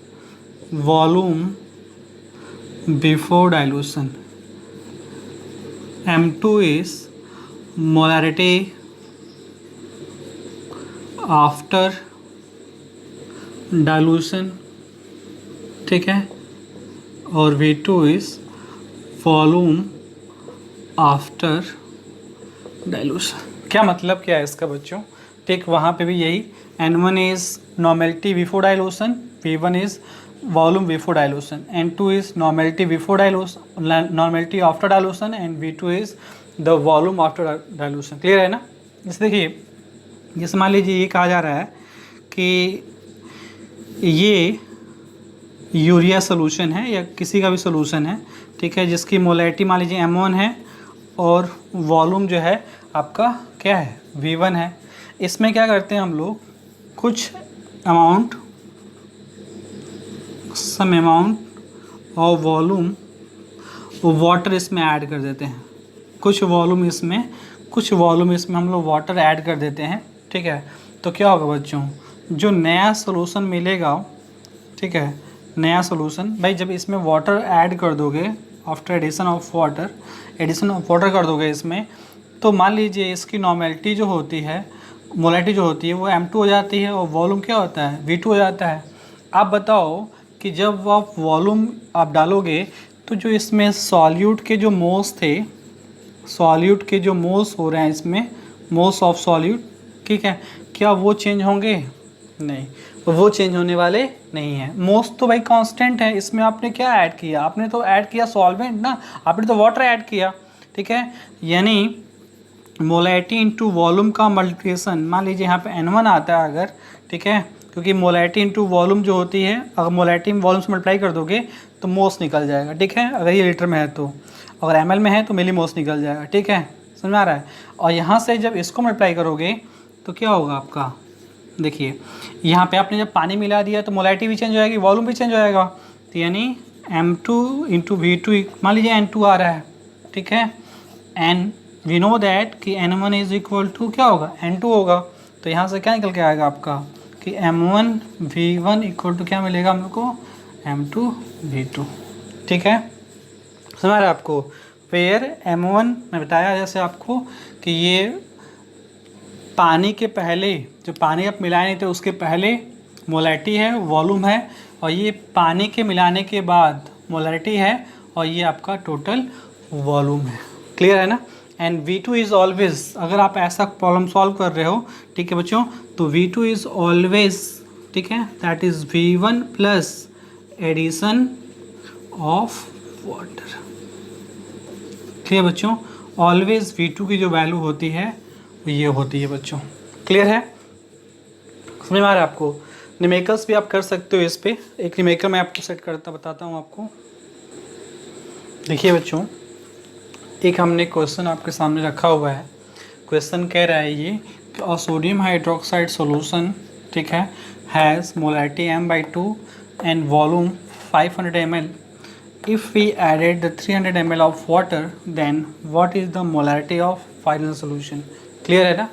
volume before dilution. M2 is molarity after dilution, ठीक है, और V2 is volume after dilution. क्या मतलब क्या है इसका बच्चों? ठीक वहाँ पे भी यही, N1 is normality before dilution, V1 is volume before dilution, N2 is normality before dilution, normality after dilution, and V2 is the volume after dilution. Clear है ना? जैसे देखिए, जैसे मान लीजिए ये कहा जा रहा है कि ये यूरिया सोल्यूशन है या किसी का भी सोल्यूशन है, ठीक है, जिसकी मोलैरिटी मान लीजिए M1 है और वॉल्यूम जो है आपका क्या है? V1 है। इसमें क्या करते हैं हम लोग, कुछ अमाउंट सम अमाउंट और वॉल्यूम वाटर इसमें ऐड कर देते हैं, कुछ वॉल्यूम इसमें हम लोग वाटर ऐड कर देते हैं। ठीक है, तो क्या होगा बच्चों? जो नया सोल्यूशन मिलेगा, ठीक है, नया सोल्यूशन भाई जब इसमें वाटर ऐड कर दोगे, आफ्टर एडिशन ऑफ वाटर कर दोगे इसमें, तो मान लीजिए इसकी नॉर्मेलिटी जो होती है, मोलैरिटी जो होती है वो M2 हो जाती है और वॉल्यूम क्या होता है? V2 हो जाता है। आप बताओ कि जब आप वॉल्यूम आप डालोगे तो जो इसमें सॉल्यूट के जो मोल्स थे, सॉल्यूट के जो मोल्स हो रहे हैं इसमें, मोल्स ऑफ सॉल्यूट, ठीक है, क्या वो चेंज होंगे? नहीं, वो चेंज होने वाले नहीं है। मोस्ट तो भाई कांस्टेंट है, इसमें आपने क्या ऐड किया? आपने तो ऐड किया सॉल्वेंट ना, आपने तो वाटर ऐड किया, ठीक है। यानी मोलैरिटी इनटू वॉल्यूम का मल्टीप्लिकेशन, मान लीजिए यहाँ पे N1 आता है अगर, ठीक है, क्योंकि मोलैरिटी इनटू वॉल्यूम जो होती है, अगर मोलैरिटी वॉल्यूम से मल्टीप्लाई कर दोगे तो मोस निकल जाएगा, ठीक है, अगर ये लीटर में है तो, अगर ml में है तो मिली मोस निकल जाएगा, ठीक है, समझ में आ रहा है। और यहाँ से जब इसको मल्टीप्लाई करोगे तो क्या होगा आपका, देखिए यहाँ पे आपने जब पानी मिला दिया तो मोलैरिटी भी चेंज हो जाएगी, वॉल्यूम भी चेंज हो जाएगा, तो यानी M2 इंटू V2, मान लीजिए N2 आ रहा है, ठीक है, एन वी नो दैट कि N1 इज इक्वल टू क्या होगा, N2 होगा, तो यहाँ से क्या निकल के आएगा आपका कि M1 V1 इक्वल टू क्या मिलेगा हम लोग को, M2 V2, ठीक है, समझ रहा है आपको। फिर M1 मैं बताया जैसे आपको कि ये पानी के पहले, जो पानी आप मिलाए नहीं थे उसके पहले मोलैरिटी है, वॉल्यूम है, और ये पानी के मिलाने के बाद मोलैरिटी है, और ये आपका टोटल वॉल्यूम है, क्लियर है ना। एंड V2 इज़ ऑलवेज, अगर आप ऐसा प्रॉब्लम सॉल्व कर रहे हो, ठीक है बच्चों, तो V2 इज़ ऑलवेज, ठीक है, that is V1 plus addition of water, clear बच्चों। ऑलवेज V2 की जो वैल्यू होती है वो ये होती है बच्चों, क्लियर है, समझ में आ रहा है आपको। न्यूमेरिकल्स भी आप कर सकते हो इस पे, एक न्यूमेरिकल मैं आपको सेट करता बताता हूँ आपको। देखिए बच्चों, एक हमने क्वेश्चन आपके सामने रखा हुआ है, क्वेश्चन कह रहा है ये कि सोडियम हाइड्रोक्साइड सॉल्यूशन, ठीक है, has molarity M/2 and volume 500 ml. If we added the 300 ml of water, then what is the molarity of final solution? Clear है ना।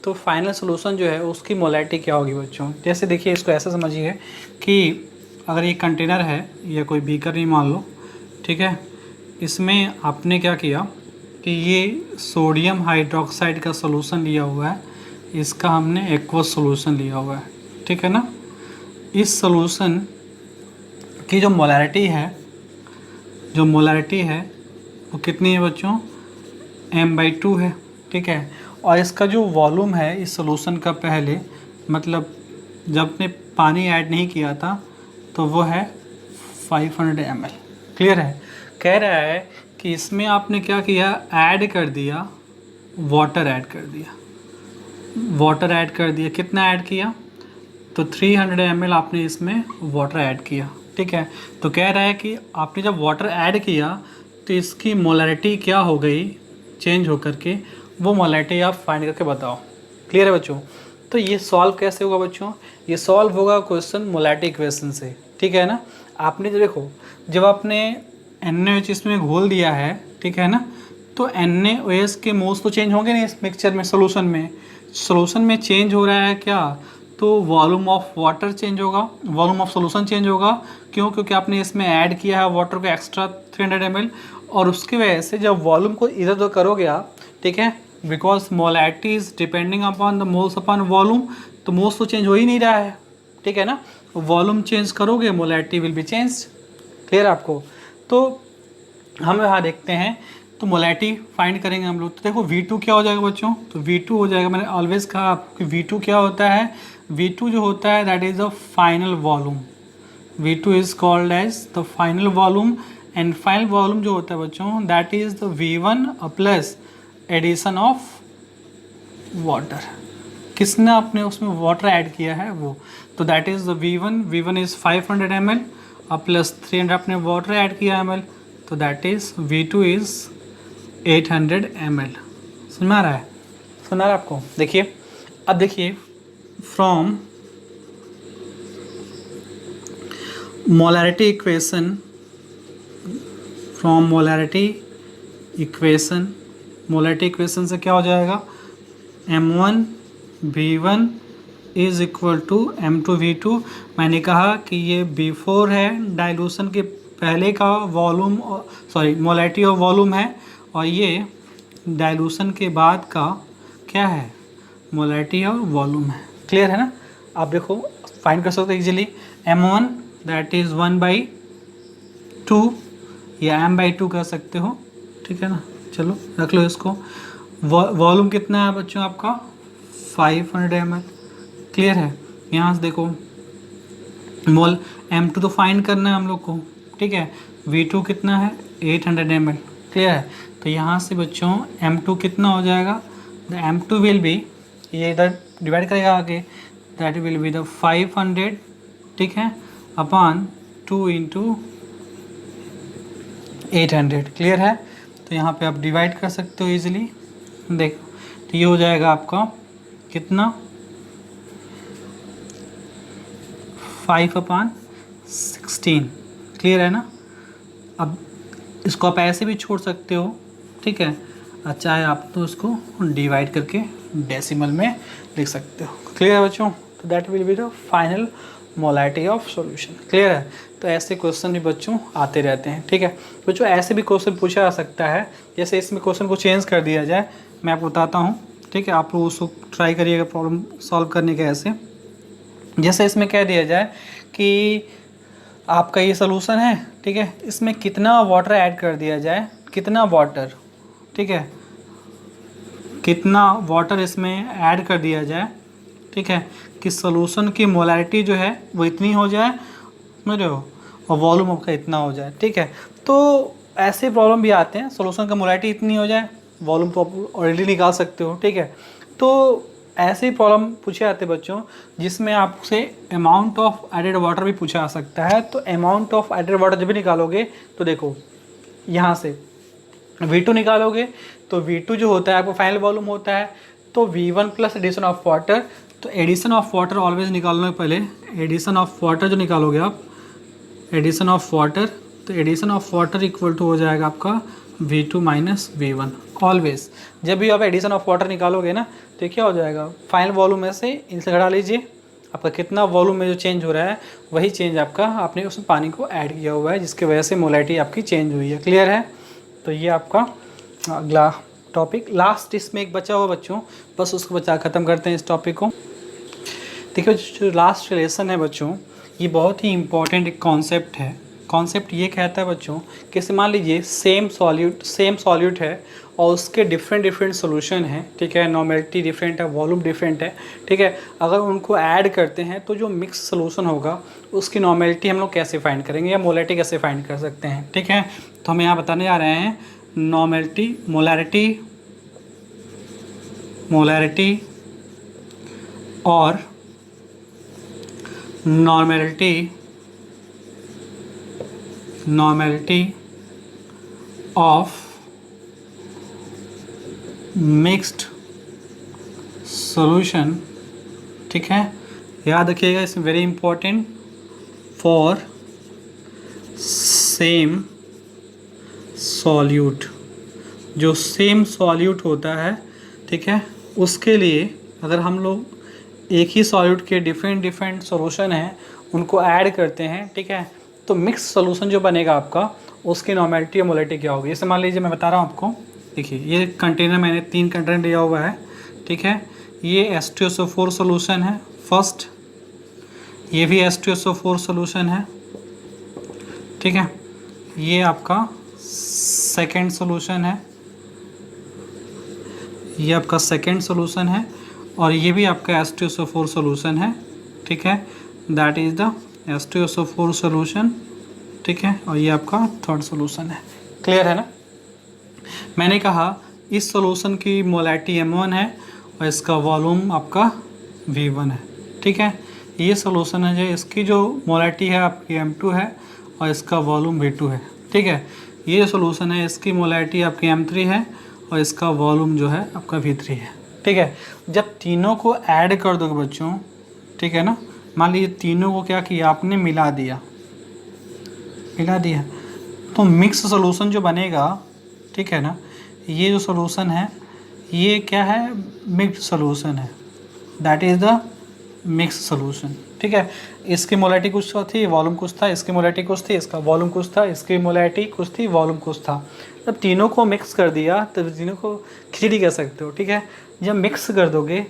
तो फाइनल सोल्यूशन जो है उसकी मोलैरिटी क्या होगी बच्चों। जैसे देखिए, इसको ऐसा समझिए कि अगर ये कंटेनर है या कोई बीकर नहीं मान लो, ठीक है, इसमें आपने क्या किया कि ये सोडियम हाइड्रोक्साइड का सोल्यूशन लिया हुआ है, इसका हमने एक्वस सोल्यूशन लिया हुआ है, ठीक है ना। इस सोल्यूशन की जो मोलैरिटी है वो कितनी है बच्चों, M/2 है, ठीक है। और इसका जो वॉल्यूम है इस सोल्यूशन का पहले, मतलब जब आपने पानी ऐड नहीं किया था, तो वो है 500 ml, क्लियर है। कह रहा है कि इसमें आपने क्या किया, ऐड कर दिया, वाटर ऐड कर दिया, कितना ऐड किया, तो 300 ml आपने इसमें वाटर ऐड किया, ठीक है। तो कह रहा है कि आपने जब वाटर ऐड किया तो इसकी मोलैरिटी क्या हो गई, चेंज होकर के, वो मोलैरिटी आप फाइंड करके बताओ, क्लियर है बच्चों। तो ये सॉल्व कैसे होगा बच्चों, ये सॉल्व होगा क्वेश्चन मोलैरिटी इक्वेशन से, ठीक है ना। आपने जो देखो, जब आपने NaOH इसमें घोल दिया है, ठीक है ना, तो NaOH के मोल्स तो चेंज होंगे नहीं इस मिक्सचर में, सोल्यूशन में चेंज हो रहा है क्या, तो वॉल्यूम ऑफ वाटर चेंज होगा, वॉल्यूम ऑफ सोल्यूशन चेंज होगा, क्यों, क्योंकि आपने इसमें ऐड किया है वाटर को एक्स्ट्रा 300 ml, और उसकी वजह से जब वॉल्यूम को इधर उधर करोगे आप, ठीक है, because molarity is depending upon the moles upon volume, तो मोल्स तो चेंज हो ही नहीं रहा है, ठीक है ना। वॉल्यूम चेंज करोगे molarity will be change, clear आपको। तो हम यहाँ देखते हैं, तो मोलैरिटी फाइंड करेंगे हम लोग। तो देखो V2 क्या हो जाएगा बच्चों, तो V2 हो जाएगा, मैंने ऑलवेज कहा आपको V2 क्या होता है, V2 जो होता है that is the final volume, V2 is called as the final volume, and final volume जो होता है बच्चों that is the V1 plus addition of water, किसने आपने उसमें वाटर ऐड किया है वो, तो that is the V1 is 500 ml और प्लस 300 आपने वाटर ऐड किया ml, तो that is V2 is 800 ml। समझ में आ रहा है, सुना रहा है आपको। देखिए, अब देखिए, फ्रॉम मोलैरिटी इक्वेशन से क्या हो जाएगा, M1 V1 is equal to M2 V2। मैंने कहा कि ये बिफोर है, डाइल्यूशन के पहले का वॉल्यूम, मोलैरिटी और वॉल्यूम है, और ये डाइल्यूशन के बाद का क्या है, मोलैरिटी और वॉल्यूम है, क्लियर है ना। आप देखो फाइंड कर सकते हो इजीली, M1 दैट इज़ 1/2 या M/2 कर सकते हो, ठीक है ना। चलो रख लो इसको। वॉल्यूम कितना है बच्चों आपका 500 ml। क्लियर है। यहाँ से देखो मोल M2 तो फाइंड करना है हम लोग को, ठीक है। V2 कितना है 800 ml। क्लियर है। तो यहाँ से बच्चों M2 कितना हो जाएगा, द M2 विल बी, ये इधर डिवाइड करेगा आगे, दैट विल बी द 500, ठीक है, अपॉन 2 इंटू 800। क्लियर है। तो यहाँ पे आप डिवाइड कर सकते हो इजीली। देखो तो ये हो जाएगा आपका कितना 5/16। क्लियर है ना। अब इसको आप ऐसे भी छोड़ सकते हो, ठीक है, चाहे आप तो उसको डिवाइड करके डेसिमल में लिख सकते हो। क्लियर है बच्चों। तो that will be the final molarity of solution. Clear है। तो ऐसे क्वेश्चन भी बच्चों आते रहते हैं, ठीक है बच्चों। ऐसे भी क्वेश्चन पूछा जा सकता है, जैसे इसमें क्वेश्चन को चेंज कर दिया जाए, मैं आपको बताता हूँ, ठीक है। आप लोग उसको ट्राई करिएगा प्रॉब्लम सॉल्व करने के। ऐसे जैसे इसमें कह दिया जाए कि आपका ये सोल्यूशन है, ठीक है, इसमें कितना वाटर ऐड कर दिया जाए, कितना वाटर, ठीक है, कितना वाटर इसमें ऐड कर दिया जाए, ठीक है, कि सोल्यूशन की मोलैरिटी जो है वो इतनी हो जाए, समझ रहे हो, और वॉल्यूम आपका इतना हो जाए, ठीक है। तो ऐसे प्रॉब्लम भी आते हैं, सोल्यूशन का मोलैरिटी इतनी हो जाए, वॉल्यूम तो आप ऑलरेडी निकाल सकते हो, ठीक है। तो ऐसे प्रॉब्लम पूछे जाते हैं बच्चों, जिसमें आपसे अमाउंट ऑफ एडेड वाटर भी पूछा जा सकता है। तो अमाउंट ऑफ एडेड वाटर जब भी निकालोगे तो देखो यहाँ से V2 निकालोगे, तो V2 जो होता है आपको फाइनल वॉल्यूम होता है, तो V1 plus addition of water. तो एडिशन ऑफ वाटर ऑलवेज निकालना है पहले, एडिशन ऑफ वाटर जो निकालोगे आप, एडिशन ऑफ वाटर, तो addition of water equal to हो जाएगा आपका V2 माइनस V1। ऑलवेज जब भी आप एडिशन ऑफ वाटर निकालोगे ना, तो क्या हो जाएगा, फाइनल वॉल्यूम में से इनसे घटा लीजिए, आपका कितना वॉल्यूम में जो चेंज हो रहा है वही चेंज आपका आपने उसमें पानी को ऐड किया हुआ है, जिसकी वजह से मोलैरिटी आपकी चेंज हुई है। क्लियर है। तो ये आपका अगला टॉपिक, लास्ट इसमें एक बचा हुआ बच्चों, बस उसको बचा ख़त्म करते हैं इस टॉपिक को। देखिए जो लास्ट रिलेशन है बच्चों, ये बहुत ही इंपॉर्टेंट एक कॉन्सेप्ट है। कॉन्सेप्ट ये कहता है बच्चों कि मान लीजिए सेम सॉल्यूट है और उसके डिफरेंट सोल्यूशन हैं, ठीक है, नॉर्मेलिटी डिफरेंट है, वॉल्यूम डिफरेंट है, ठीक है। अगर उनको ऐड करते हैं तो जो मिक्स सोल्यूशन होगा उसकी नॉर्मेलिटी हम लोग कैसे फाइंड करेंगे या मोलैरिटी कैसे फाइंड कर सकते हैं, ठीक है। तो हम यहाँ बताने जा रहे हैं मोलैरिटी और नॉर्मेलिटी ऑफ मिक्स्ड सॉल्यूशन, ठीक है। याद रखिएगा, it's very important for same solute. जो सेम सॉल्यूट होता है, ठीक है, उसके लिए अगर हम लोग एक ही सॉल्यूट के डिफरेंट सॉल्यूशन हैं उनको ऐड करते हैं, ठीक है, तो मिक्स सॉल्यूशन जो बनेगा आपका उसकी नॉर्मेलिटी और मोलैरिटी क्या होगी। जैसे मान लीजिए मैं बता रहा हूँ आपको, देखिए ये कंटेनर मैंने 3 कंटेनर लिया हुआ है, ठीक है। ये H2SO4 सोल्यूशन है फर्स्ट, ये भी H2SO4 सोल्यूशन है, ठीक है। ये आपका सेकेंड सोल्यूशन है, ये आपका सेकेंड सोल्यूशन है, और ये भी आपका H2SO4 सोल्यूशन है, ठीक है, that is the H2SO4 solution, ठीक है। और ये आपका थर्ड सोल्यूशन है। क्लियर है ना। मैंने कहा इस सोल्यूशन की मोलैरिटी M1 है और इसका वॉल्यूम आपका V1 है, ठीक है। ये सोल्यूशन है जो इसकी जो मोलैरिटी है आपकी M2 है और इसका वॉल्यूम V2 है, ठीक है। ये सोल्यूशन है, इसकी मोलैरिटी आपकी M3 है और इसका वॉल्यूम जो है आपका V3 है, ठीक है। जब तीनों को ऐड कर दोगे बच्चों, ठीक है ना, मान लीजिए तीनों को क्या किया आपने, मिला दिया, तो मिक्स सोल्यूशन जो बनेगा, ठीक है ना, ये जो सोल्यूशन है ये क्या है, मिक्स सोल्यूशन है, that is the mix solution, ठीक है। इसकी मोलैरिटी कुछ थी, वॉल्यूम कुछ था, इसकी मोलैरिटी कुछ थी, इसका वॉल्यूम कुछ था, इसकी मोलैरिटी कुछ थी, वॉल्यूम कुछ था। जब तीनों को मिक्स कर दिया तब तीनों को खिचड़ी कह सकते हो, ठीक है। जब मिक्स कर दोगे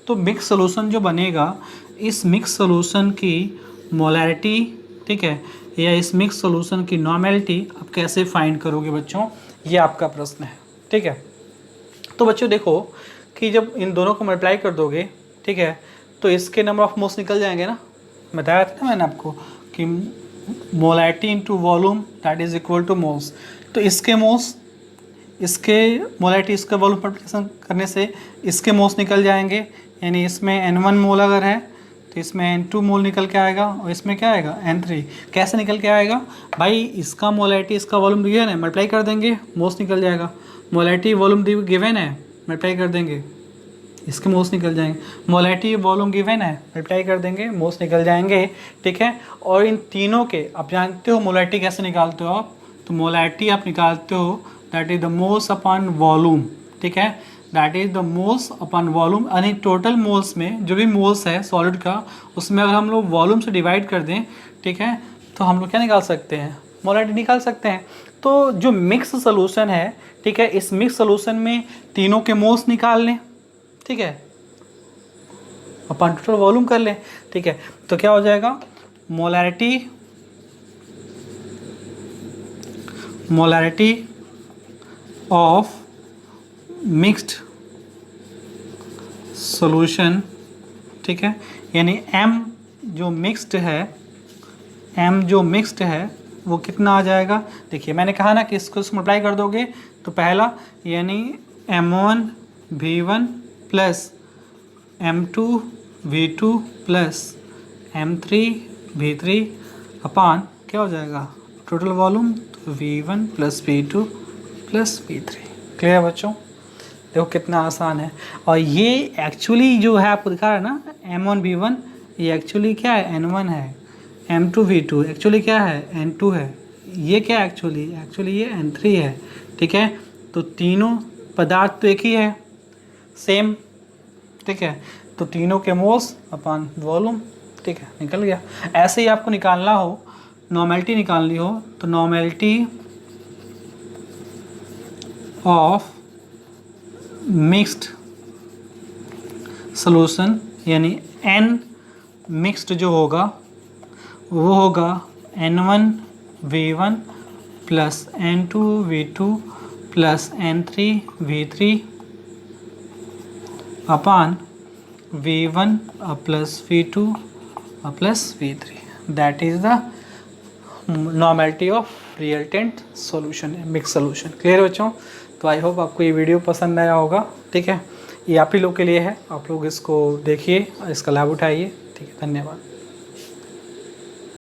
तो मिक्स सोल्यूशन जो बनेगा, इस मिक्स सोल्यूशन की मोलैरिटी, ठीक है, या इस मिक्स सोल्यूशन की नॉर्मेलिटी आप कैसे फाइंड करोगे बच्चों, ये आपका प्रश्न है, ठीक है। तो बच्चों देखो कि जब इन दोनों को मल्टीप्लाई कर दोगे, ठीक है, तो इसके नंबर ऑफ मोल्स निकल जाएंगे ना। बताया था ना मैंने आपको कि molarity into volume that is equal two moles. तो इसके मोल्स, इसके मोलैरिटी, इसका वॉल्यूम मल्टीप्लिकेशन करने से इसके मोल्स निकल जाएंगे, यानी इसमें N1 मोल अगर है तो इसमें N2 मोल निकल के आएगा और इसमें क्या आएगा N3। कैसे निकल के आएगा भाई, इसका मोलैरिटी इसका वॉल्यूम गिवन है, मल्टीप्लाई कर देंगे मोल्स निकल जाएगा। मोलैरिटी वॉल्यूम गिवन है, मल्टीप्लाई कर देंगे इसके मोल्स निकल जाएंगे। मोलैरिटी वॉल्यूम गिवन है, मल्टीप्लाई कर देंगे मोल्स निकल जाएंगे, ठीक है। और इन तीनों के आप जानते हो मोलैरिटी कैसे निकालते हो आप, तो मोलैरिटी आप निकालते हो that is the moles upon volume, ठीक है, that is the moles upon volume. यानी टोटल मोल्स में जो भी मोल्स है सॉलिड का, उसमें अगर हम लोग वॉल्यूम से डिवाइड कर दें, ठीक है, तो हम लोग क्या निकाल सकते हैं, मोलैरिटी निकाल सकते हैं। तो जो मिक्स सोल्यूशन है, ठीक है, इस मिक्स सोल्यूशन में तीनों के मोल्स निकाल लें, ठीक है, अपॉन टोटल वॉल्यूम कर लें, ठीक है, तो क्या हो जाएगा, मोलैरिटी ऑफ मिक्स्ड सॉल्यूशन, ठीक है, यानी M जो मिक्स्ड है वो कितना आ जाएगा। देखिए मैंने कहा ना कि इसको मल्टीप्लाई कर दोगे तो पहला यानी M1 V1 plus M2 V2 plus M3 V3 अपान क्या हो जाएगा टोटल वॉल्यूम, तो V1 plus V2 plus V3। Clear बच्चों, देखो कितना आसान है। और ये एक्चुअली जो है आपको दिखा रहा है ना M1 V1, ये एक्चुअली क्या है N1 है, M2 V2 एक्चुअली क्या है N2 है, ये क्या एक्चुअली ये N3 है, ठीक है। तो तीनों पदार्थ तो एक ही है, सेम, ठीक है, तो तीनों के मोल्स अपॉन वॉल्यूम, ठीक है, निकल गया। ऐसे ही आपको निकालना हो, नॉर्मेलिटी निकालनी हो, तो नॉर्मेलिटी ऑफ मिक्स्ड सॉल्यूशन यानी N मिक्स्ड जो होगा वो होगा N1 V1 plus N2 V2 plus N3 V3 upon V1 plus V2 plus V3, that is the normality of resultant solution, mix solution. Clear बच्चों, तो आई होप आपको ये video पसंद आया होगा, ठीक है, ये आप ही लोग के लिए है, आप लोग इसको देखिए, इसका लाभ उठाइए, ठीक है, धन्यवाद।